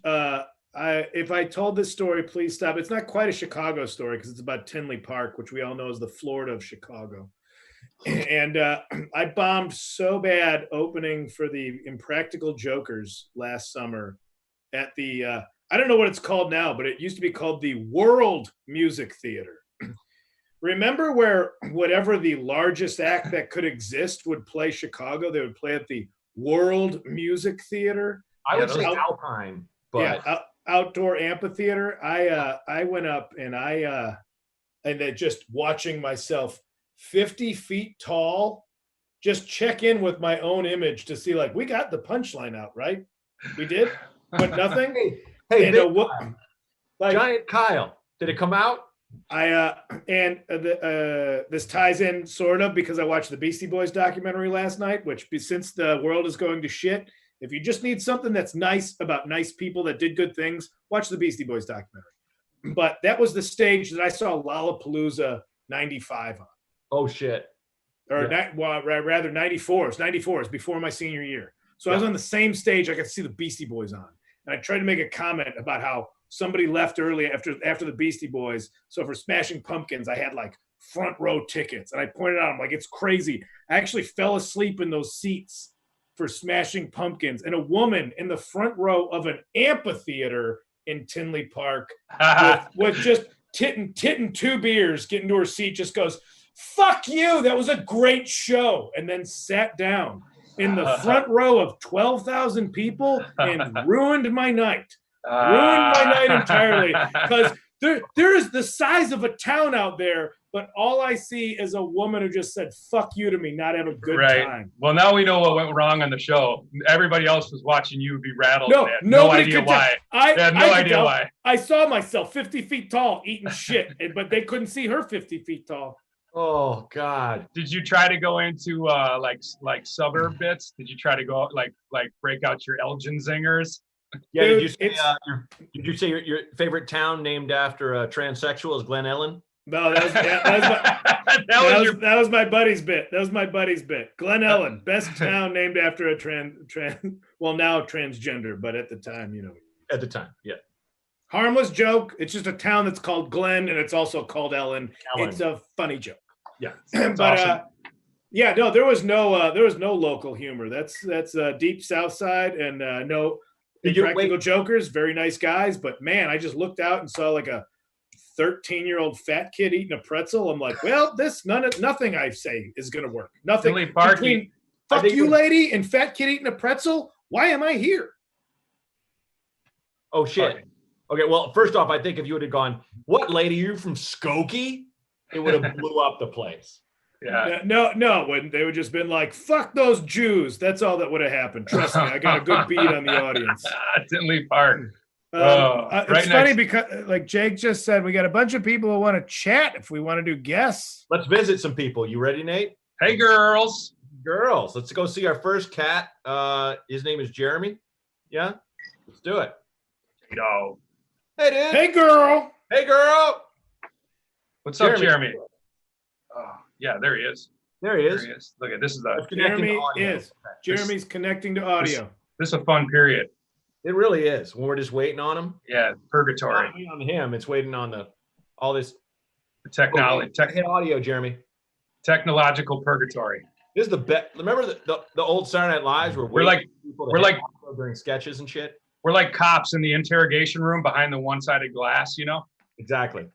If I told this story, please stop. It's not quite a Chicago story because it's about Tinley Park, which we all know is the Florida of Chicago. And I bombed so bad opening for the Impractical Jokers last summer at the, I don't know what it's called now, but it used to be called the World Music Theater. Remember where whatever the largest act that could exist would play Chicago? They would play at the World Music Theater. I would say Alpine, but outdoor amphitheater. I went up and and then just watching myself 50 feet tall, just check in with my own image to see like, we got the punchline out, right? We did, but nothing. Hey, Giant Kyle, did it come out? This ties in sort of because I watched the Beastie Boys documentary last night, which since the world is going to shit, if you just need something that's nice about nice people that did good things, watch the Beastie Boys documentary. But that was the stage that I saw Lollapalooza 95 on. Oh shit. Or rather 94. It's 94. It's before my senior year. So I was on the same stage I could see the Beastie Boys on. And I tried to make a comment about how somebody left early after the Beastie Boys. So for Smashing Pumpkins, I had like front row tickets. And I pointed out, I'm like, it's crazy. I actually fell asleep in those seats for Smashing Pumpkins. And a woman in the front row of an amphitheater in Tinley Park with just titting 2 beers, getting to her seat, just goes, "Fuck you, that was a great show," and then sat down in the front row of 12,000 people and ruined my night. Ruined my night entirely because there is the size of a town out there, but all I see is a woman who just said "fuck you" to me, not have a good time. Well, now we know what went wrong on the show. Everybody else was watching you be rattled. No idea why. They had no idea why. I saw myself 50 feet tall eating shit, but they couldn't see her 50 feet tall. Oh God! Did you try to go into like suburb bits? Did you try to go like break out your Elgin zingers? Yeah. Dude, did you say your favorite town named after a transsexual is Glen Ellen? No, that was my buddy's bit. That was my buddy's bit. Glen Ellen, best town named after a well, now transgender, but at the time, At the time, yeah. Harmless joke. It's just a town that's called Glen, and it's also called Ellen. It's a funny joke. Yeah, but awesome. no, there was no local humor. That's deep South Side, and no Impractical Jokers. Very nice guys, but man, I just looked out and saw like a 13-year-old fat kid eating a pretzel. I'm like, well, nothing I say is gonna work. Nothing between "fuck you, lady" and fat kid eating a pretzel. Why am I here? Oh shit. Okay, well, first off, I think if you would have gone, "What lady? You're from Skokie?" it would have blew up the place. Yeah. No, when they would just been like, "Fuck those Jews." That's all that would have happened. Trust me, I got a good beat on the audience. Tinley Park. It's funny because, like Jake just said, we got a bunch of people who want to chat if we want to do guests. Let's visit some people. You ready, Nate? Hey, girls. Let's go see our first cat. His name is Jeremy. Yeah, let's do it. Yo. Hey, dude. Hey, girl. Hey, girl. What's up, Jeremy? Oh, yeah, there he is. There he is. Look at this. Jeremy's connecting to audio. This is a fun period. It really is. When we're just waiting on him. Yeah, purgatory. Not waiting on him. It's waiting on all this technology. Hit audio, Jeremy. Technological purgatory. This is the best. Remember the old Saturday Night Lives where we're like during sketches and shit. We're like cops in the interrogation room behind the one-sided glass, Exactly.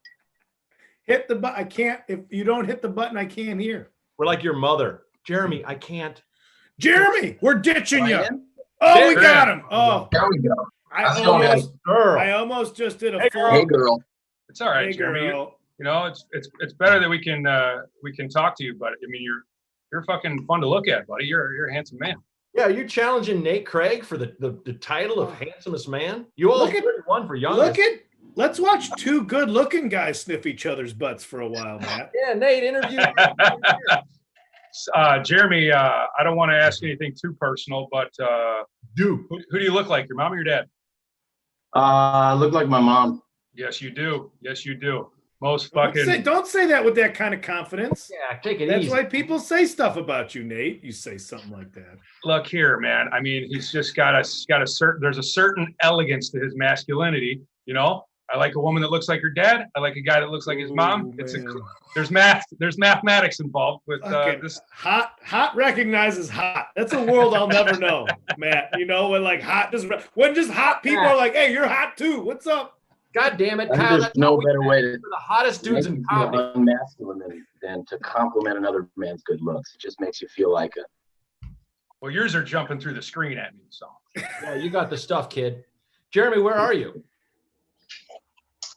Hit the button. I can't. If you don't hit the button, I can't hear. We're like your mother, Jeremy. I can't. Jeremy, we're ditching you. Oh, we got him. Oh, there we go. I almost just did a full. Hey, girl. It's all right, Hey, Jeremy. girl. It's better that we can talk to you, but I mean, you're fucking fun to look at, buddy. You're a handsome man. Yeah, you're challenging Nate Craig for the title of handsomest man. You all one for youngest. Let's watch 2 good-looking guys sniff each other's butts for a while, Matt. Yeah, Nate, interview. Jeremy, I don't want to ask anything too personal, but who do you look like? Your mom or your dad? I look like my mom. Yes, you do. Yes, you do. Most fucking. Don't say that with that kind of confidence. Yeah, take it easy. That's why people say stuff about you, Nate. You say something like that. Look here, man. I mean, he's just got a certain. There's a certain elegance to his masculinity. I like a woman that looks like her dad. I like a guy that looks like his mom. There's mathematics involved with this. Hot recognizes hot. That's a world I'll never know, Matt. When just hot people are like, "Hey, you're hot too. What's up?" God damn it, Kyle. There's no better way to the hottest dudes in comedy unmasculine than to compliment another man's good looks. It just makes you feel like it. Well, yours are jumping through the screen at me, so. Yeah, you got the stuff, kid. Jeremy, where are you?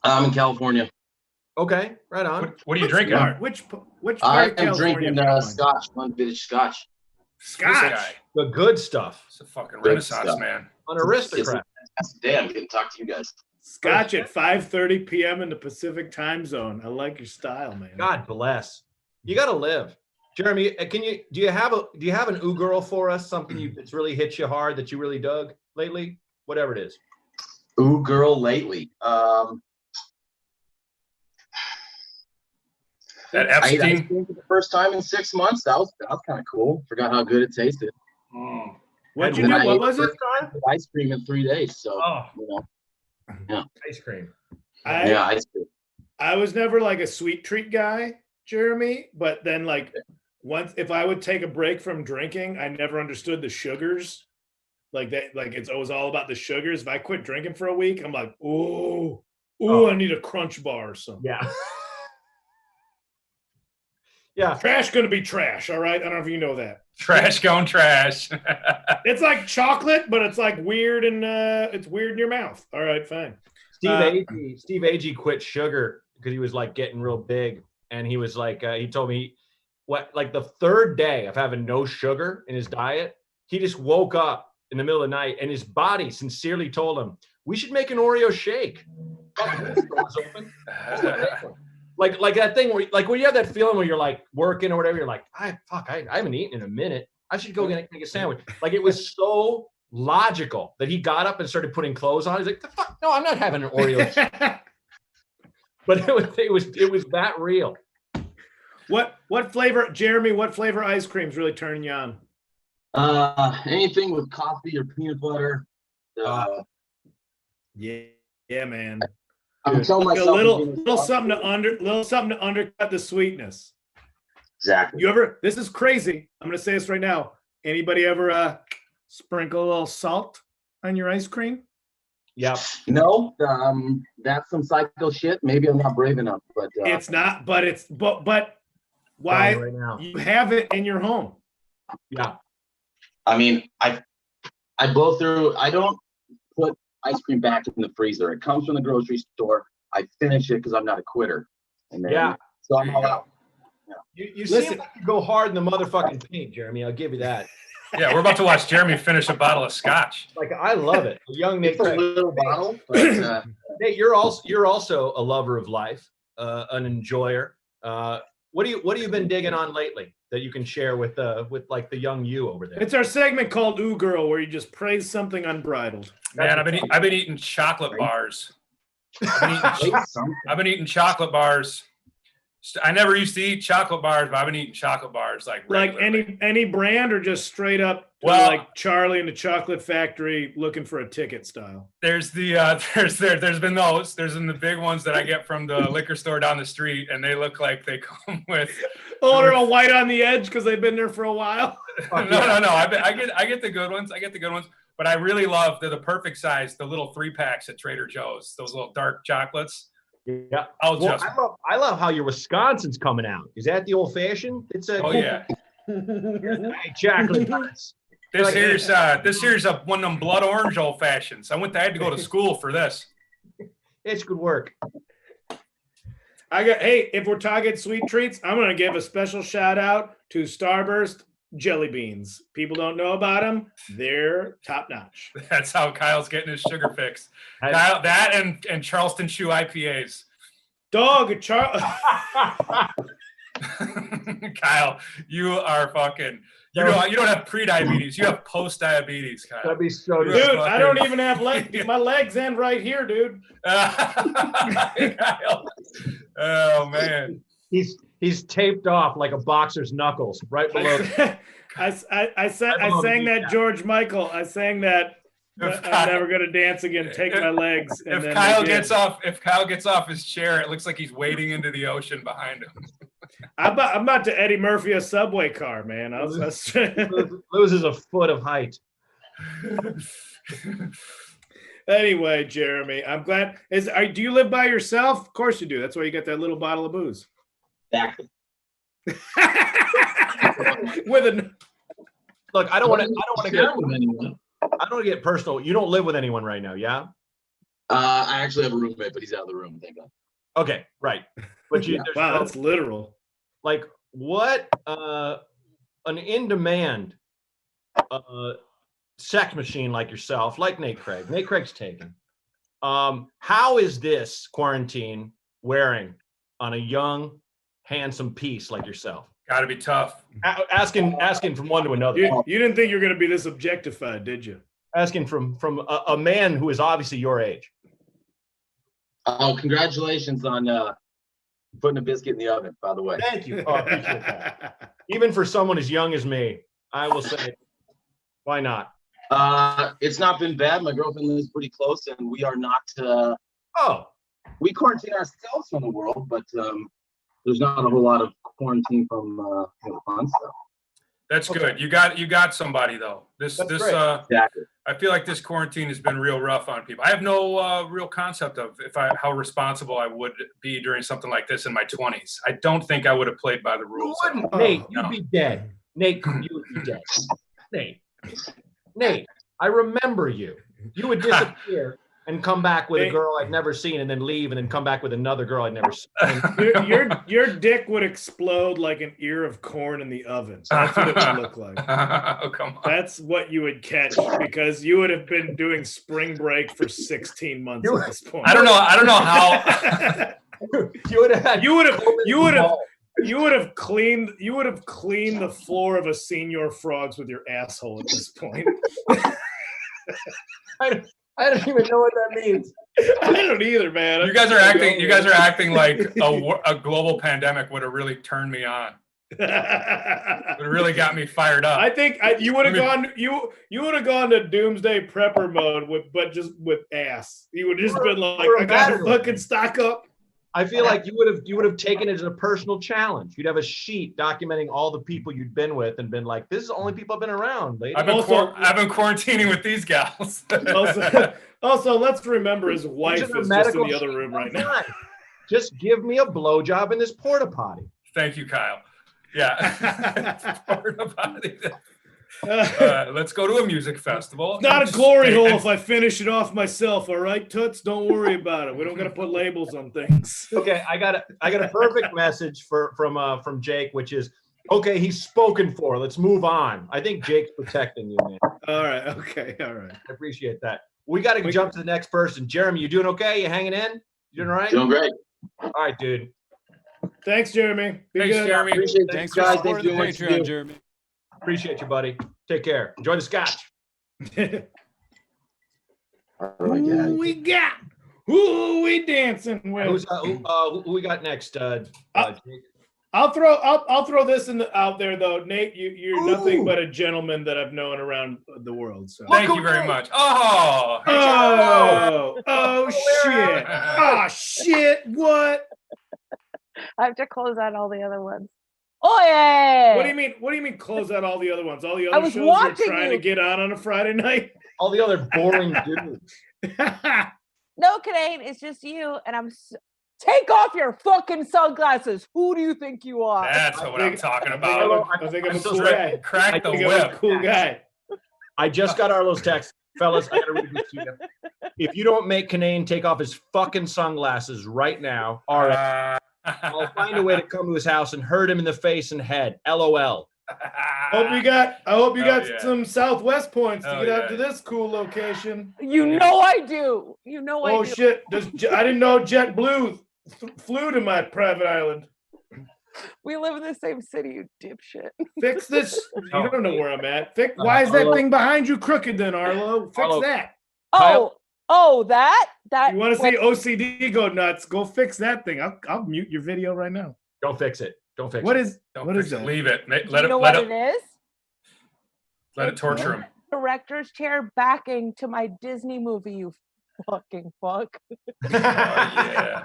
I'm in California. Okay, right on. What are you drinking? Which part I of am California? drinking scotch, one vintage scotch. Scotch. The good stuff. It's a fucking Renaissance man. An aristocrat. That's the day I'm getting to talk to you guys. Scotch at 5:30 p.m. in the Pacific time zone. I like your style, man. God bless. You got to live. Jeremy, do you have an ooh girl for us? Something that's really hit you hard that you really dug lately? Whatever it is. Ooh, girl, lately. That I ate ice Epstein. cream for the first time in 6 months. That was kind of cool. Forgot how good it tasted. What'd you And do? I What ate was the it? first time with ice cream in 3 days. So, Oh, ice cream. ice cream. I was never like a sweet treat guy, Jeremy, but then like once if I would take a break from drinking, I never understood the sugars. Like that, like it was all about the sugars. If I quit drinking for a week, I'm like, oh, I need a crunch bar or something. Yeah. Yeah. Trash gonna be trash, all right? I don't know if you know that. Trash going trash. It's like chocolate, but it's like weird and it's weird in your mouth. All right, fine. Steve Agee quit sugar because he was like getting real big, and he was like, he told me like the third day of having no sugar in his diet, he just woke up in the middle of the night, and his body sincerely told him, "We should make an Oreo shake." Like that thing where, like, when you have that feeling where you're like working or whatever, you're like, I haven't eaten in a minute. I should go make a sandwich. Like, it was so logical that he got up and started putting clothes on. He's like, the fuck? No, I'm not having an Oreo. But it was that real. What flavor, Jeremy? What flavor ice cream's really turning you on? Anything with coffee or peanut butter. Yeah, man. I'm telling Like myself a little something to undercut the sweetness. Exactly. This is crazy. I'm gonna say this right now. Anybody ever sprinkle a little salt on your ice cream? Yeah. No, that's some psycho shit. Maybe I'm not brave enough, but It's not, but why right now. you have it in your home? Yeah. I mean, I blow through. I don't put ice cream back in the freezer. It comes from the grocery store. I finish it because I'm not a quitter. And then, so I'm all out. You seem like you go hard in the motherfucking paint, Jeremy. I'll give you that. Yeah, we're about to watch Jeremy finish a bottle of scotch. Like, I love it. Young Nate, It's a little bottle, but Nate, you're also a lover of life, an enjoyer. What have you been digging on lately that you can share with like the young you over there? It's our segment called Ooh Girl, where you just praise something unbridled. Man, I've been eating chocolate bars. I've been eating chocolate bars. I never used to eat chocolate bars, but I've been eating chocolate bars like any brand, or just straight up like Charlie and the Chocolate Factory looking for a ticket style. There's there's been those. There's been the big ones that I get from the liquor store down the street, and they look like they come with. Oh, they're all white on the edge because they've been there for a while. No. I get the good ones. But I really love the perfect size, the little 3-packs at Trader Joe's. Those little dark chocolates. Yeah. I love how your Wisconsin's coming out. Is that the old fashioned? It's a yeah. Chocolate bars. This here's one of them blood orange old fashions. I had to go to school for this. It's good work. If we're talking sweet treats, I'm gonna give a special shout out to Starburst jelly beans. People don't know about them. They're top notch. That's how Kyle's getting his sugar fix. Kyle, that and Charleston Chew IPAs. Kyle, you are fucking. You don't have pre-diabetes. You have post-diabetes, Kyle. That'd be so dude. I don't even have legs. My legs end right here, dude. Kyle. Oh man. He's taped off like a boxer's knuckles right below. I sang that George Michael. I sang that I'm never gonna dance again. Take my legs. And if Kyle gets off his chair, it looks like he's wading into the ocean behind him. I'm about to Eddie Murphy a subway car, man. Loses a foot of height. Anyway, Jeremy, I'm glad. Do you live by yourself? Of course you do. That's why you got that little bottle of booze. Exactly. Look, I don't want to get personal. You don't live with anyone right now, yeah? I actually have a roommate, but he's out of the room. Thank God. Okay, right. But wow, that's literal. Like, what? An in-demand sex machine like yourself, like Nate Craig. Nate Craig's taken. How is this quarantine wearing on a young, handsome piece like yourself? Got to be tough. Asking from one to another. You didn't think you were going to be this objectified, did you? Asking from a man who is obviously your age. Oh, congratulations on putting a biscuit in the oven, by the way. Thank you. Oh, I appreciate that. Even for someone as young as me, I will say, why not? It's not been bad. My girlfriend lives pretty close, and we are not. We quarantine ourselves from the world, but there's not a whole lot of quarantine from fun stuff. That's good. You got somebody though. Exactly. I feel like this quarantine has been real rough on people. I have no real concept of how responsible I would be during something like this in my 20s. I don't think I would have played by the rules. You wouldn't, Nate. You'd be dead. Nate, you would be dead. Nate, I remember you. You would disappear and come back with a girl I'd never seen, and then leave, and then come back with another girl I'd never seen. Your dick would explode like an ear of corn in the oven. That's what it would look like. Oh, come on. That's what you would catch, because you would have been doing spring break for 16 months at this point. I don't know how. You would have cleaned the floor of a Senior Frogs with your asshole at this point. I don't even know what that means. I don't either, man. You guys are acting like a global pandemic would have really turned me on. It really got me fired up. I think you would have gone. You would have gone to doomsday prepper mode just with ass. You would have just been like, I got to fucking stock up. I feel like you would have taken it as a personal challenge. You'd have a sheet documenting all the people you'd been with and been like, "This is the only people I've been around, lady." I've been quarantining with these gals. also, let's remember his wife is just in the other room right now. Just give me a blowjob in this porta potty. Thank you, Kyle. Yeah. Porta potty. Let's go to a music festival. It's not a glory hole if I finish it off myself, all right, Toots? Don't worry about it. We don't got to put labels on things. Okay, I got a perfect message from Jake, which is, okay, he's spoken for. Let's move on. I think Jake's protecting you, man. All right, okay, all right. I appreciate that. We got to jump to the next person. Jeremy, you doing okay? You hanging in? You doing all right? Doing great. All right, dude. Thanks, Jeremy. Thanks, Jeremy. Appreciate Thanks guys. for supporting the Patreon, Jeremy. Appreciate you, buddy. Take care. Enjoy the scotch. Who we dancing with? Who we got next? Jake? I'll throw this out there though, Nate. You're nothing but a gentleman that I've known around the world. So thank you very much. Shit! Oh shit! What? I have to close out all the other ones. Oh yeah! What do you mean? What do you mean? Close out all the other ones? All the other shows you're trying to get on a Friday night? All the other boring dudes. No, Kinane, it's just you, and take off your fucking sunglasses. Who do you think you are? That's what I'm talking about. I think I'm a cool guy. Crack the whip. Cool guy. I just got Arlo's text. Fellas, I gotta read this to you. If you don't make Kinane take off his fucking sunglasses right now, all right, I'll find a way to come to his house and hurt him in the face and head. LOL. I hope you got some Southwest points to get out to this cool location. You know I do. I do. Oh shit! I didn't know JetBlue flew to my private island. We live in the same city, you dipshit. Fix this. You don't know where I'm at. Why is that thing behind you crooked then, Arlo? Fix that. That. You want to see OCD go nuts? Go fix that thing. I'll mute your video right now. Don't fix it. Don't fix it. What is that? Leave it. Let it is? Let it torture him. Director's chair backing to my Disney movie, you fucking fuck. Oh yeah.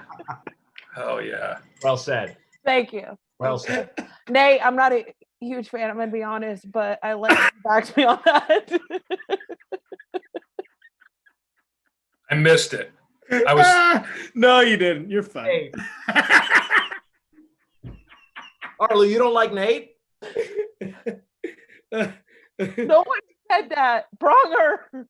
Oh yeah. Well said. Thank you. Well said. Nate, I'm not a huge fan, I'm gonna be honest, but I let you back me on that. I missed it. I was No, you didn't. You're fine. Hey. Arlo, you don't like Nate? No one said that. Braunger.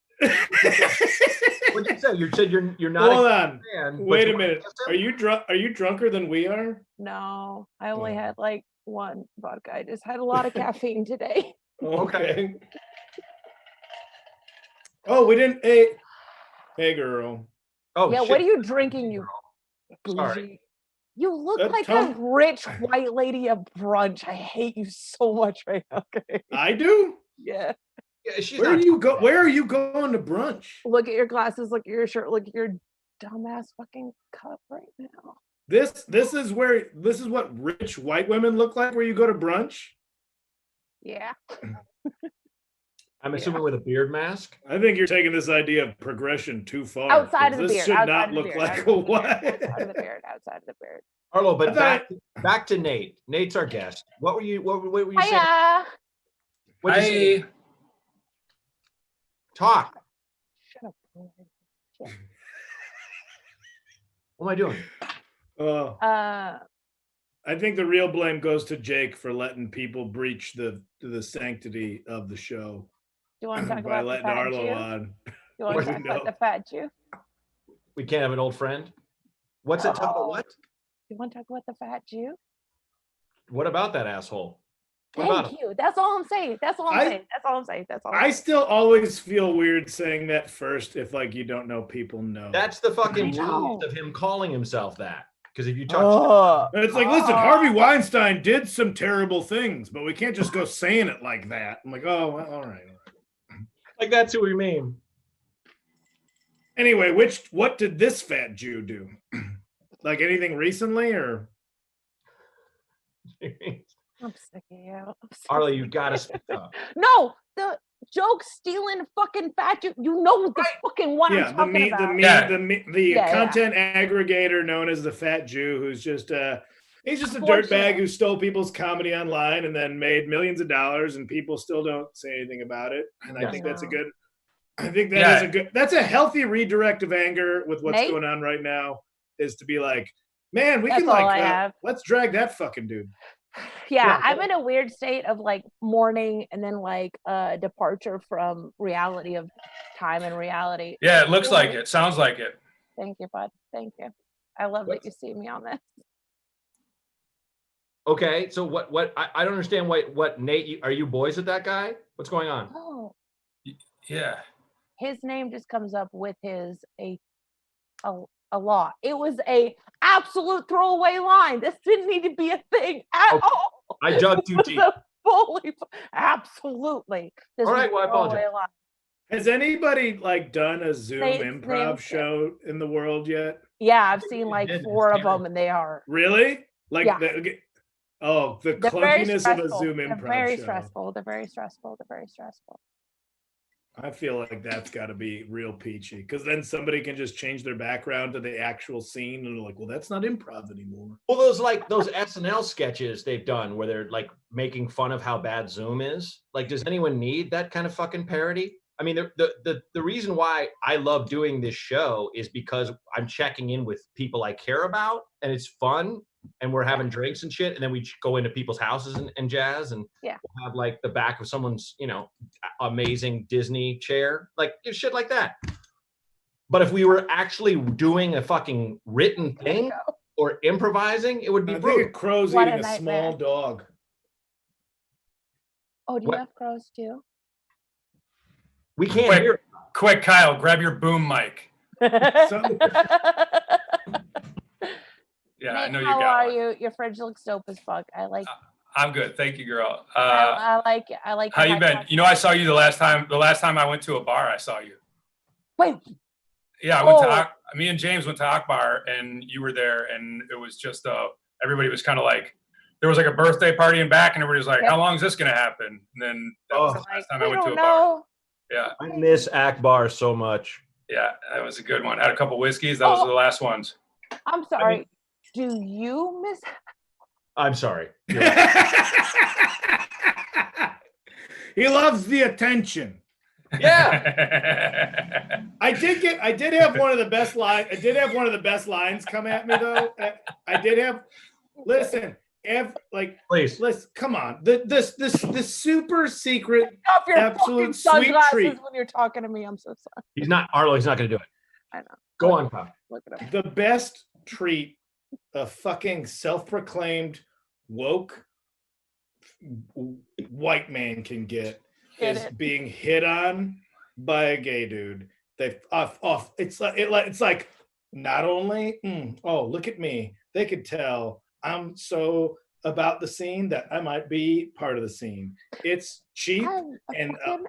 What did you say? You said you're not. Hold on. Fan, wait a minute. Are you drunk? Are you drunker than we are? No, I only had like one vodka. I just had a lot of caffeine today. Okay. Oh, we didn't. Hey, girl. Oh, Yeah, shit. what are you drinking, you Sorry. bougie? You look That like tongue- a rich white lady at brunch. I hate you so much right now. Okay. I do. Yeah. Yeah, she's Where not do you talking go? about Where that. are you going to brunch? Look at your glasses. Look at your shirt. Look at your dumbass fucking cup right now. This is what rich white women look like. Where you go to brunch? Yeah. I'm assuming with a beard mask. I think you're taking this idea of progression too far. Outside of 'cause the this beard. should Outside not of the look beard. like Outside a of the beard. what? Outside of the beard. Outside of the beard. Arlo, but I back to Nate. Nate's our guest. What were you saying? Hiya. What'd you say? Talk. Shut up. What am I doing? I think the real blame goes to Jake for letting people breach the sanctity of the show Do you want to talk by about the letting fat Arlo Jew? on. You want to We talk about know. the fat Jew? We can't have an old friend. What's it? Talk about what? You want to talk about the fat Jew? What about that asshole? What about Thank him? you. That's all I'm saying. That's all I'm I- saying. That's all I'm saying. That's all. I still always feel weird saying that first if like you don't know people know. That's the fucking I know. genius of him calling himself that. Because if you talk Oh. And it's like, listen, Harvey Weinstein did some terrible things, but we can't just go saying it like that. I'm like, oh, well, all right. like that's who we mean. Anyway, what did this fat Jew do? Like anything recently or? I'm sick of you. I'm so Arlo, sick you of gotta you. speak up. No, the joke stealing fucking fat Jew. You know the fucking one Yeah, I'm talking about. the Yeah, content aggregator known as the fat Jew, who's just he's just a Unfortunate. dirtbag who stole people's comedy online and then made millions of dollars, and people still don't say anything about it. And I Yes. think that's a No. good. I think that is that's a healthy redirect of anger with what's Nate? going on right now. Is to be like, man, we That's can all like I have. let's drag that fucking dude. Yeah, I'm in a weird state of like mourning and then like departure from reality of time and reality. Yeah, it looks like it. Sounds like it. Thank you, bud. Thank you. I love that you see me on this. Okay, so what I don't understand what Nate, are you boys with that guy? What's going on? Oh, Yeah. his name just comes up with his a lot. It was a absolute throwaway line. This didn't need to be a thing at Okay. all. I dug This too was deep. a fully, absolutely. This All was right, a well, I apologize. throwaway line. Has anybody like done a Zoom Nate's improv name's show in the world yet? Yeah, I've seen you like did. 4 It's of them, and they are Really? Like Yeah. the they're very clunkiness of a stressful. Zoom They're improv very show. stressful. They're very stressful. They're very stressful. I feel like that's got to be real peachy because then somebody can just change their background to the actual scene and they're like, well, that's not improv anymore. Well, those SNL sketches they've done where they're like making fun of how bad Zoom is. Like, does anyone need that kind of fucking parody? I mean, the reason why I love doing this show is because I'm checking in with people I care about, and it's fun, and we're having drinks and shit, and then we go into people's houses and jazz, and we'll have like the back of someone's, amazing Disney chair, like shit like that. But if we were actually doing a fucking written thing or improvising, it would be I think brutal. a crow's What a eating a small nightmare. dog. Oh, do you What? have crows too? We can't Quick. hear. Quick, Kyle, grab your boom mic. Some- Yeah, I Nate, know you how got are one. you? Your fridge looks dope as fuck. I like. I'm good. Thank you, girl. I like it. I like. How your you high been? class You know, I saw style. you the last time I went to a bar, I saw you. Wait. Yeah, I went Oh. to me and James went to Akbar, and you were there, and it was just everybody was kind of like, there was like a birthday party in back, and everybody was like, Yep. how long is this gonna happen? And then that was the Like, last time I we went to don't a bar. know. Yeah, I miss Akbar so much. yeah, that was a good one. Had a couple whiskeys. Those Oh. were the last ones. I'm sorry. Do you miss? I'm sorry. You're right. He loves the attention. Yeah. I did have one of the best lines. I did have one of the best lines come at me though. I did have. Listen, Please. listen. Come on, the super secret. Take off your Absolute fucking sweet sunglasses treat. when you're talking to me. I'm so sorry. He's not going to do it. I know. Go on, Kyle. Look at him. The best treat a fucking self-proclaimed woke white man can get Get is it. being hit on by a gay dude. They off. It's like not only, oh, look at me. They could tell I'm so about the scene that I might be part of the scene. It's cheap.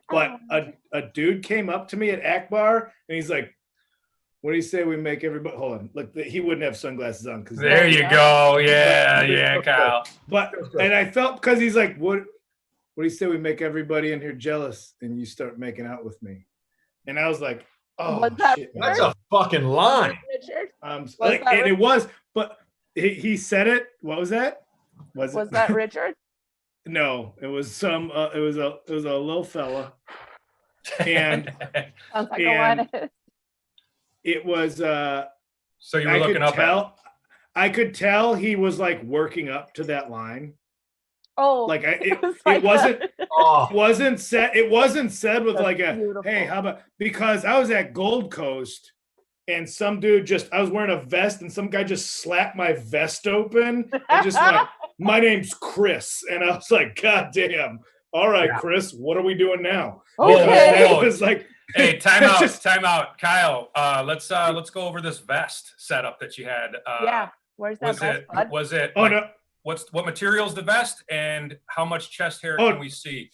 But a dude came up to me at Akbar and he's like, what do you say we make everybody hold on? Look, he wouldn't have sunglasses on because there you go. Yeah, Kyle. But and I felt because he's like, what do you say we make everybody in here jealous and you start making out with me? And I was like, oh shit, that's a fucking line. And it was, but he said it. What was that? Was that Richard? No, it was some. It was a little fella, and sounds like a it was. So you were looking up. I could tell he was like working up to that line. Oh, like it wasn't said. It wasn't said with like a beautiful. Hey, how about, because I was at Gold Coast and some dude I was wearing a vest and some guy just slapped my vest open and just like, my name's Chris. And I was like, God damn. All right, Chris, what are we doing now? Okay. It was like, hey, time out. Kyle, let's go over this vest setup that you had. Where's that vest, bud? Was it oh no. What material's the vest and how much chest hair can we see?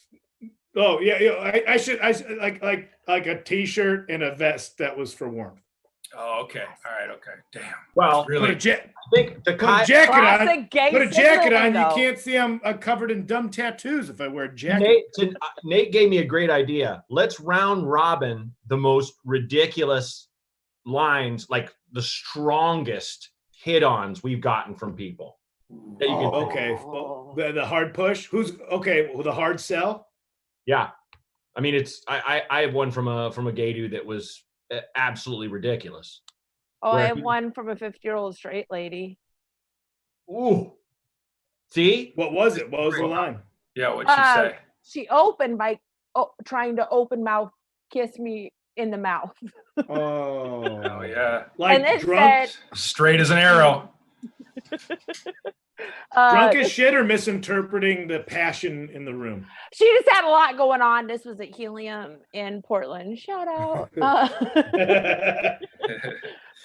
Oh yeah. I should like a t-shirt and a vest that was for warmth. Oh, okay. All right. Okay. Damn. Well, really? Put a jacket on. You can't see I'm covered in dumb tattoos if I wear a jacket. Nate gave me a great idea. Let's round robin the most ridiculous lines, like the strongest hit-ons we've gotten from people. That you can Well, the hard push. Who's okay? Well, the hard sell. Yeah, I mean I have one from a gay dude that was absolutely ridiculous. Oh, I have one from a 50-year-old straight lady. Ooh. See? What was it? What was the line? Yeah, what'd she say? She opened by trying to open mouth kiss me in the mouth. Oh yeah. Like and drunk, straight as an arrow. Drunk as shit or misinterpreting the passion in the room? She just had a lot going on. This was at Helium in Portland. Shout out.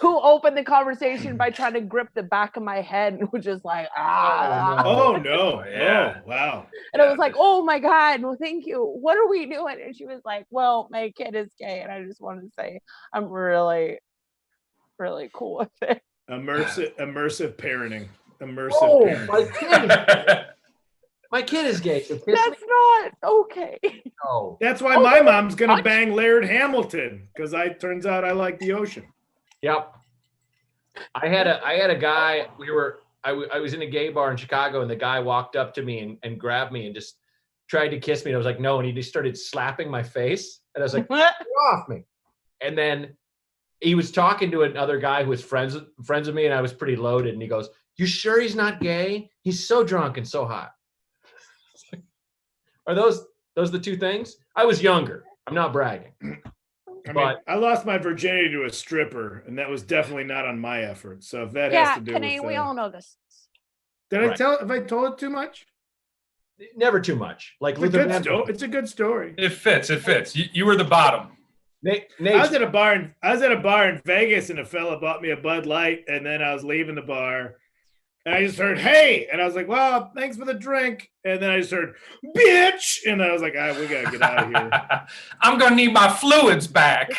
Who opened the conversation by trying to grip the back of my head and was just like, Oh no. Yeah. Oh, wow. And I was like, oh my God, well, thank you. What are we doing? And she was like, well, my kid is gay. And I just wanted to say, I'm really, really cool with it. Immersive parenting. Parenting. My kid is gay. So that's not okay. No. That's why my mom's gonna bang Laird Hamilton, because turns out I like the ocean. Yep. I had a guy. I was in a gay bar in Chicago, and the guy walked up to me and grabbed me and just tried to kiss me. And I was like, no, and he just started slapping my face, and I was like, get off me. And then he was talking to another guy who was friends with me, and I was pretty loaded. And he goes, "You sure he's not gay? He's so drunk and so hot." Are those the two things? I was younger. I'm not bragging. I lost my virginity to a stripper, and that was definitely not on my effort. So if that has to do Kinane, with we all know this. Have I told it too much? Never too much. Like it's a good story. It fits. You were the bottom. Nate, I was at a bar in Vegas, and a fella bought me a Bud Light, and then I was leaving the bar, and I just heard, "Hey," and I was like, "Well, thanks for the drink," and then I just heard, "Bitch," and I was like, we gotta get out of here. I'm gonna need my fluids back.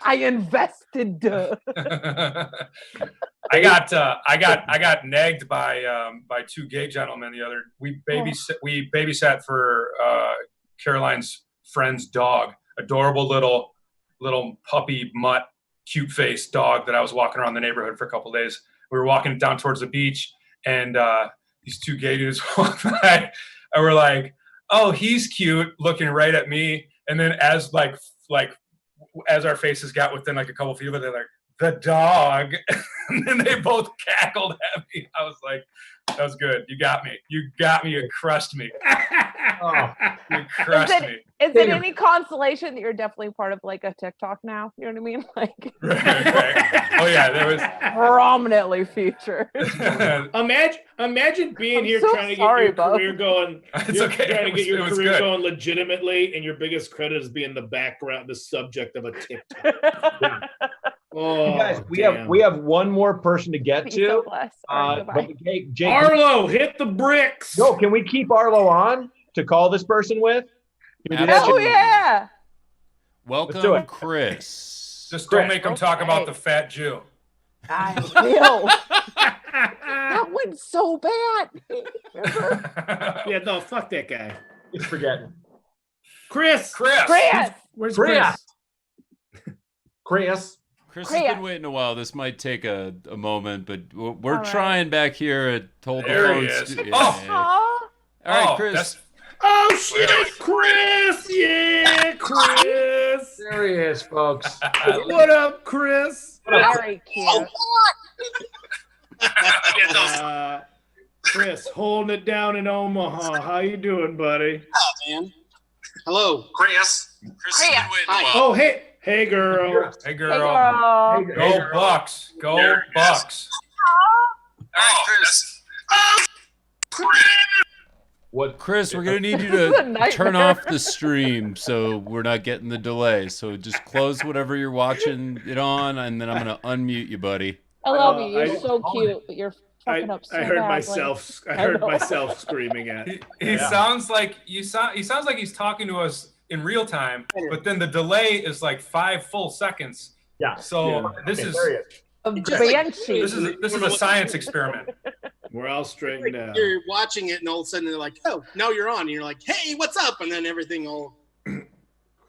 I invested. I got nagged by two gay gentlemen the other. We babysat for Caroline's friend's dog. Adorable little puppy mutt, cute faced dog that I was walking around the neighborhood for a couple of days. We were walking down towards the beach, and these two gay dudes walked by, and we're like, "Oh, he's cute," looking right at me. And then as our faces got within like a couple feet of it, they're like, "The dog," and then they both cackled at me. I was like, "That was good. You got me. You crushed me." Oh, you crushed me. Is it any consolation that you're definitely part of like a TikTok now? You know what I mean? Like, right. Oh yeah, there was prominently featured. Imagine being here trying to get your career going. It's okay. Trying to get your career going legitimately, and your biggest credit is being the subject of a TikTok. Oh, guys, damn. we have one more person to get Be so to. blessed. All right, But goodbye. Jake, Arlo, hit the bricks. no, can we keep Arlo on to call this person with? Can we do that? Oh Absolutely. yeah. do Welcome, it. Chris. Just don't Chris. make them talk about the fat Jew. I will. That went so bad. Remember? Yeah, no, fuck that guy. He's forgetting. Chris. Chris. Chris. Where's Chris. Chris? Chris has been waiting a while. This might take a moment, but we're All right. trying back here at Hold the There Phone. he is. Yeah. Aw. All right, Oh, Chris. that's- Oh shit, Chris! Yeah, Chris. There he is, folks. What up, Chris? Very cute. Chris, holding it down in Omaha. How you doing, buddy? Man. Hello. Chris has been waiting a while. Oh, hey, girl. Hey, Hey, girl. girl. Go Bucks. Go Bucks. All right, Chris. What? Chris, we're gonna need you This is a to nightmare. turn off the stream so we're not getting the delay. So just close whatever you're watching it on, and then I'm gonna unmute you, buddy. I love you. You're I- so cute, but you're fucking up so I heard badly. myself. I I heard know. myself screaming at. He sounds like he sounds like he's talking to us in real time, but then the delay is like 5 full seconds. Yeah. So this is There he is. A Just like- banshee. this is a science experiment. We're all straightened out. You're watching it, and all of a sudden they're like, "Oh, now you're on." And you're like, "Hey, what's up?" And then everything all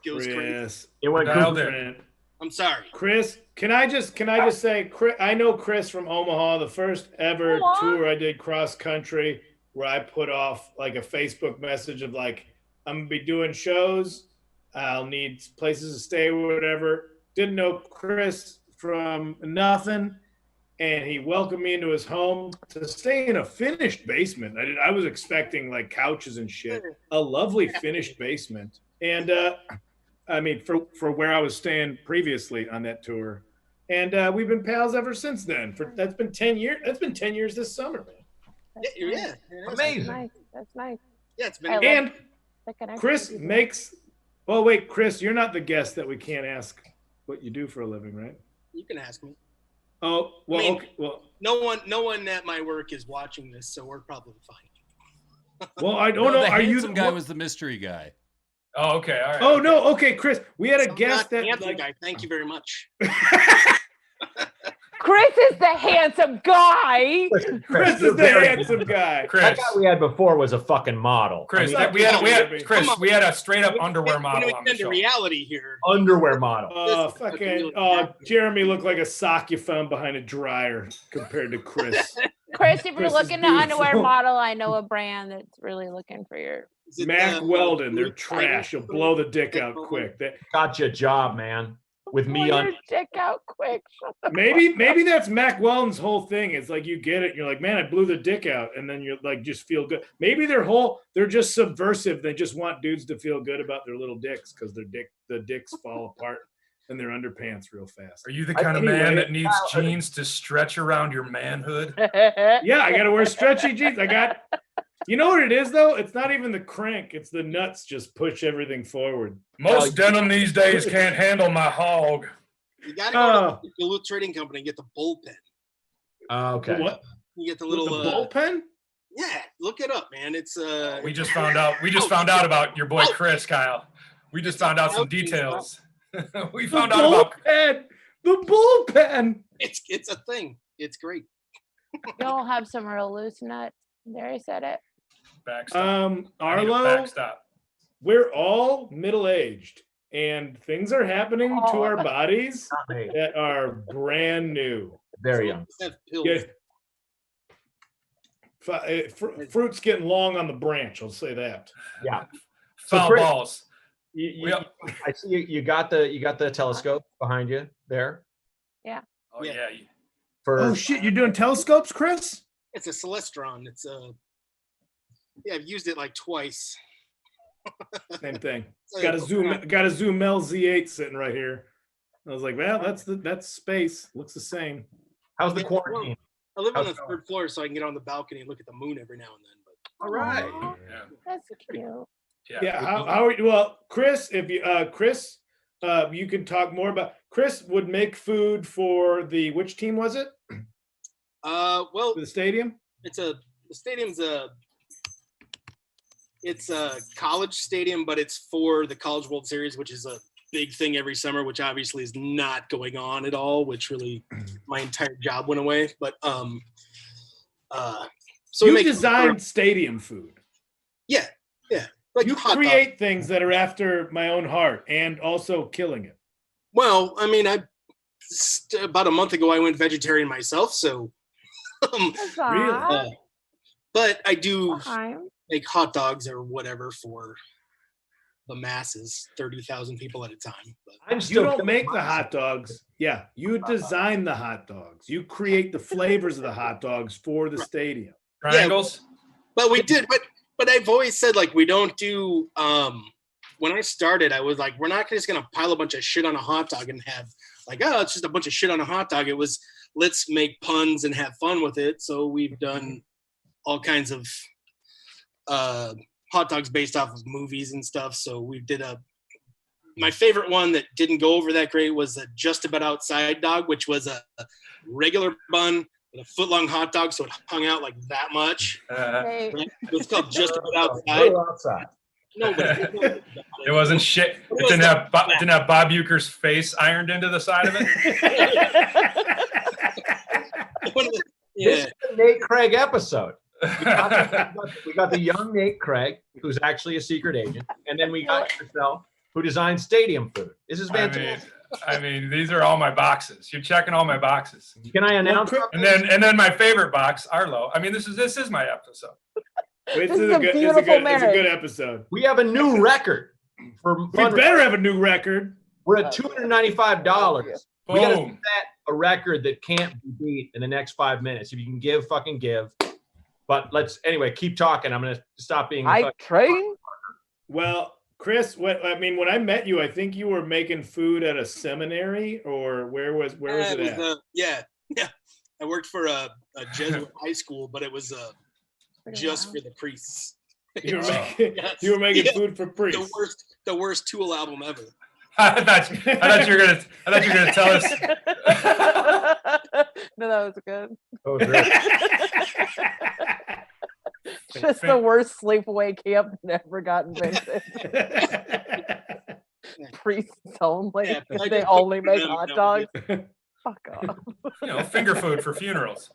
goes crazy. Chris. It went Dialed cuckoo. in. I'm sorry. Chris, can I just say, Chris, I know Chris from Omaha, the first ever Aw. tour I did cross country, where I put off like a Facebook message of like, I'm gonna be doing shows, I'll need places to stay or whatever. Didn't know Chris from nothing, and he welcomed me into his home to stay in a finished basement. I was expecting like couches and shit. A lovely finished basement, and I mean, for where I was staying previously on that tour, and we've been pals ever since then. That's been 10 years. That's been 10 years this summer, man. Yeah. That's Amazing. nice. That's nice. Yeah, it's I been. love And the connection Chris with you. makes. Well, wait, Chris, you're not the guest that we can't ask what you do for a living, right? You can ask me. Oh, well, I mean- okay, well, No one at my work is watching this, so we're probably fine. well, I don't No, know. the Are you handsome guy was the mystery guy. Oh, okay. All right. Oh no, okay, Chris. We had a I'm guest not that handsome like, guy. Thank you very much. Chris is the handsome guy. Chris you're is the very- handsome guy. That Chris. guy we had before was a fucking model. Chris, I mean, we had Come on. we had a straight up underwear We're model gonna on the get into show. reality here. underwear model. This is Fucking, really Jeremy looked like a sock you found behind a dryer compared to Chris. Chris, if you're Chris is looking to underwear beautiful. model, I know a brand that's really looking for your. Is it, Mac Weldon, they're Blue trash. You'll Tiger? blow the dick out quick. Got you a job, man. With me Pull on. your dick out quick. Shut the Maybe that's Mac Weldon's whole thing. It's like you get it, and you're like, man, I blew the dick out, and then you're like, just feel good. Maybe they're just subversive. They just want dudes to feel good about their little dicks because the dicks fall apart in their underpants real fast. Are you the kind of man Anyway, that needs jeans to stretch around your manhood? Yeah, I gotta wear stretchy jeans. You know what it is though? It's not even the crank. It's the nuts just push everything forward. Most denim these days can't handle my hog. You gotta go to the Duluth Trading Company and get the bullpen. Okay. What? You get the The little bullpen? yeah, look it up, man. It's We just found out about your boy Chris, Kyle. We just found out some details. We The found out about bullpen. The bullpen. it's a thing. It's great. You'll have some real loose nuts. There, I said it. backstop. I need a Arlo, backstop. we're all middle-aged and things are happening to Oh. our bodies Not me. that are brand new. Very Some young. have pills. Yeah. Fruit's getting long on the branch, I'll say that. Yeah. So Foul Chris- balls. You, I see you got the telescope behind you there Oh Yeah. yeah. for Oh shit, you're doing telescopes, Chris? It's a Celestron. It's yeah, I've used it like twice. Same thing. So, Got a Zoom LZ8 sitting right here. I was like, well, that's space. Looks the same. how's the Yeah, quarantine? I live on the How's it third floor, so I can get on the balcony and look at the moon every now and then. But All right. Aw, Yeah. that's cute. Yeah. How are you? Well, Chris, if you Chris, you can talk more about Chris would make food for which team was it? Well, For the stadium? the stadium's it's a college stadium, but it's for the College World Series, which is a big thing every summer, which obviously is not going on at all, which really my entire job went away. But so we You make designed stadium food. yeah, like You hot create things that are after my own heart and also killing it. Well, I mean, about a month ago I went vegetarian myself, so That's Really? all right. but I do Fine. make hot dogs or whatever for the masses, 30,000 people at a time. But I'm You still don't make the myself. hot dogs. Yeah, you design the hot dogs. You create the flavors of the hot dogs for the stadium. Triangles. but we did, but I've always said like we don't do when I started, I was like, we're not just gonna pile a bunch of shit on a hot dog and have like, oh, it's just a bunch of shit on a hot dog. It was let's make puns and have fun with it. So we've done all kinds of hot dogs based off of movies and stuff. So we did my favorite one that didn't go over that great was a Just About Outside dog, which was a regular bun with a foot-long hot dog, so it hung out like that much. Hey, Right? It was called Just About Outside. Little outside. No, but It wasn't shit. It didn't have Bob Uecker's face ironed into the side of it. Yeah. This is the Nate Craig episode. We got the young Nate Craig, who's actually a secret agent, and then we got yourself, who designed stadium food. This is fantastic. I mean, these are all my boxes. You're checking all my boxes. Can I announce? And then my favorite box, Arlo. I mean, this is my episode. This is is a a good beautiful it's a marriage. good episode. We have a new record for We better have a new record. We're at $295. We got to Boom. set a record that can't be beat in the next 5 minutes. If you can give, fucking give. But anyway, keep talking. I'm gonna stop being. I train. Well, Chris, when I met you, I think you were making food at a seminary, or where was it at? Yeah. I worked for a Jesuit high school, but it was just for the priests. You were making Yeah. food for priests. The worst Tool album ever. I thought you were gonna tell us. No, that was good. Oh, great. Just the worst sleepaway camp that ever got invented. Priests only. Yeah, I They just only put make them hot down, dogs. Fuck off. Finger food for funerals.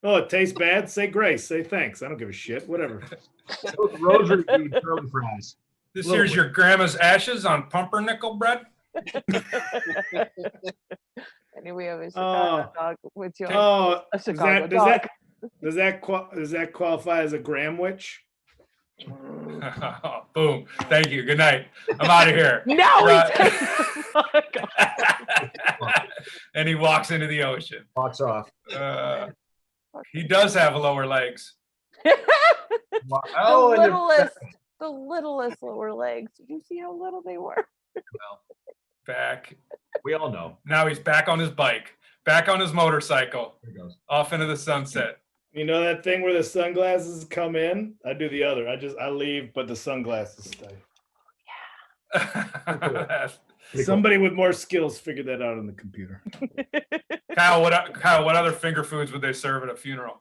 Oh, it tastes bad? Say grace. Say thanks. I don't give a shit. Whatever. Rosary bean curly fries. This here's your grandma's ashes on pumpernickel bread. And we have a Chicago dog with you. Oh, A Chicago does dog. that qualify as a Graham witch? Boom. Thank you. Good night. I'm out of here. No, And he walks into the ocean. Walks off. He does have lower legs. Oh, and the littlest lower legs. Did you see how little they were? Back. we all know. Now he's back on his bike, back on his motorcycle, There he goes. off into the sunset. You know that thing where the sunglasses come in? I do the other. I leave, but the sunglasses stay. Somebody with more skills figured that out on the computer. Kyle, what other finger foods would they serve at a funeral?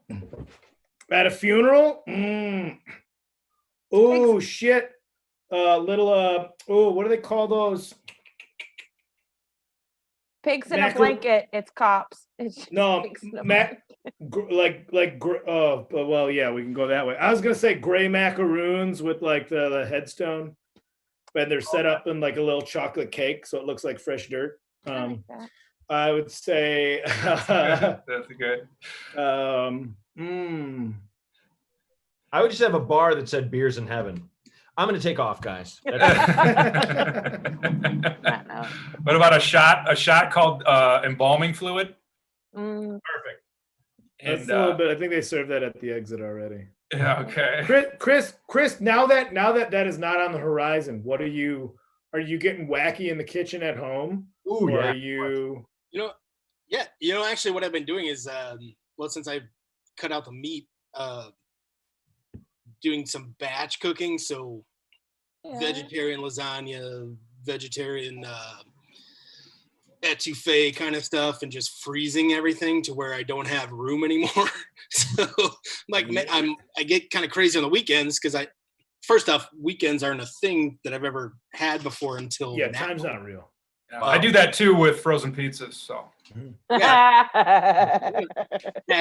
At a funeral? Oh shit. What do they call those? Pigs in a blanket. It's cops. It's just No, pigs in a Mac, well, yeah, we can go that way. I was gonna say gray macaroons with like the headstone, and they're set up in like a little chocolate cake, so it looks like fresh dirt. blanket. I like that. I would say, That's good. I would just have a bar that said beers in heaven. I'm going to take off, guys. What about a shot called embalming fluid? Perfect. That's And a little bit. I think they served that at the exit already. yeah, okay. Chris. Now that is not on the horizon, what are you getting wacky in the kitchen at home? Ooh, Or yeah. are you? Actually what I've been doing is since I cut out the meat, doing some batch cooking, so Yeah. vegetarian lasagna, vegetarian etouffee kind of stuff and just freezing everything to where I don't have room anymore. So like I get kind of crazy on the weekends because first off, weekends aren't a thing that I've ever had before until now. Time's not real. Yeah, I do that too with frozen pizzas. So pack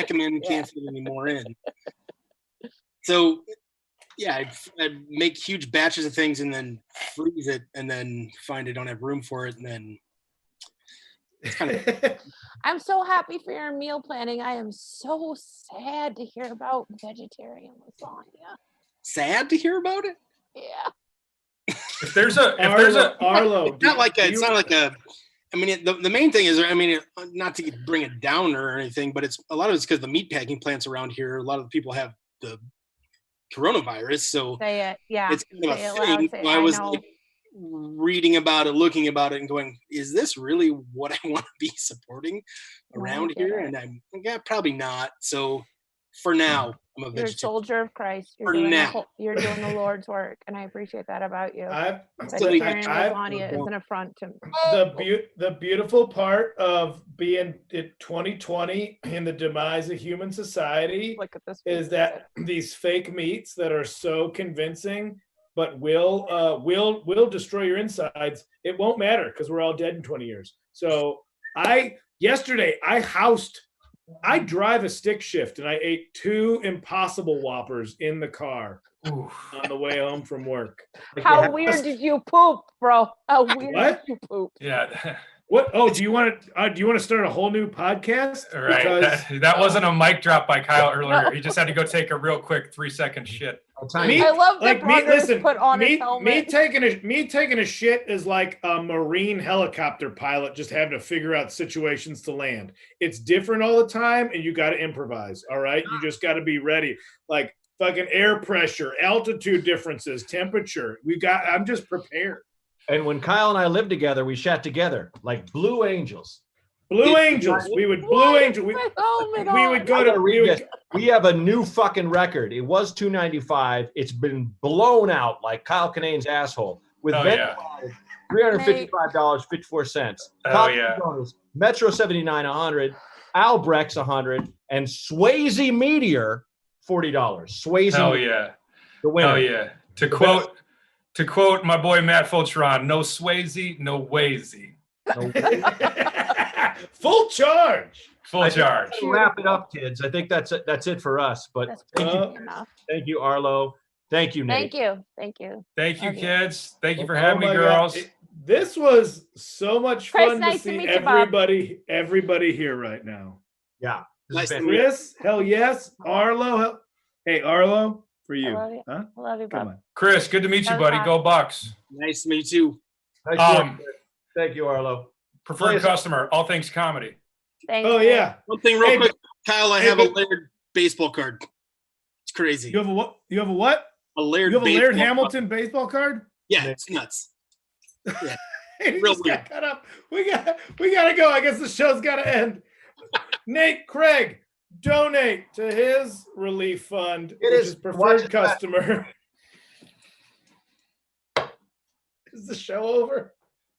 them in, can't fit any more in. So yeah, I make huge batches of things and then freeze it and then find I don't have room for it and then it's kind of. I'm so happy for your meal planning. I am so sad to hear about vegetarian lasagna. Sad to hear about it? Yeah. if there's a Arlo, it's not like a I mean, the main thing is, I mean, not to bring it down or anything, but a lot of it's because the meat packing plants around here, a lot of the people have the coronavirus. So say it. Yeah. it's kind of a thing. So I was like reading about it, looking about it and going, is this really what I want to be supporting around here? And I'm like, yeah, probably not. So for now, I'm a vegetarian. You're a soldier of Christ. You're doing the Lord's work, and I appreciate that about you. Vegetarian lasagna is an affront to me. The beautiful part of being in 2020 in the demise of human society is that these fake meats that are so convincing, but will destroy your insides. It won't matter because we're all dead in 20 years. So yesterday I drive a stick shift and I ate 2 Impossible Whoppers in the car on the way home from work. How weird did you poop, bro? How weird did you poop? Yeah. What? Oh, do you want to start a whole new podcast? Right. That wasn't a mic drop by Kyle earlier. He just had to go take a real quick 3-second shit. I love that Braunger put on his helmet. Me taking a shit is like a Marine helicopter pilot just having to figure out situations to land. It's different all the time, and you got to improvise. All right, you just got to be ready. Like fucking air pressure, altitude differences, temperature. I'm just prepared. And when Kyle and I lived together, we shat together like Blue Angels. Blue Angels. We would Blue Angel. We would go to. We have a new fucking record. It was $295. It's been blown out like Kyle Kinane's asshole with $355.54. Oh yeah. Metro 79 $100, Albrecht's $100, and Swayze Meteor $40. Swayze. Oh yeah. The winner. Oh yeah. To quote my boy Matt Fulcheron, no Swayze, no Wazy. Full charge. Full charge. To wrap it up, kids. I think that's it for us. But thank you, Arlo. Thank you, Nate. Thank you. Thank you, kids. Thank you for having me, girls. This was so much fun to see meet everybody here right now. Yeah. Chris, hell yes. Arlo, hey Arlo, for you. I love you, Bob. Chris, good to meet you, buddy. Go Bucks. Nice to meet you. Thank you, Arlo. Preferred customer, all things comedy. Thanks, yeah. One thing real quick, Kyle, I have a layered baseball card. It's crazy. You have a what? You have a what? A layered. You have a Laird Hamilton baseball card? Yeah, it's nuts. Yeah. Real weird. Cut up. We gotta go. I guess the show's gotta end. Nate Craig, donate to his relief fund, which is preferred customer. Is the show over?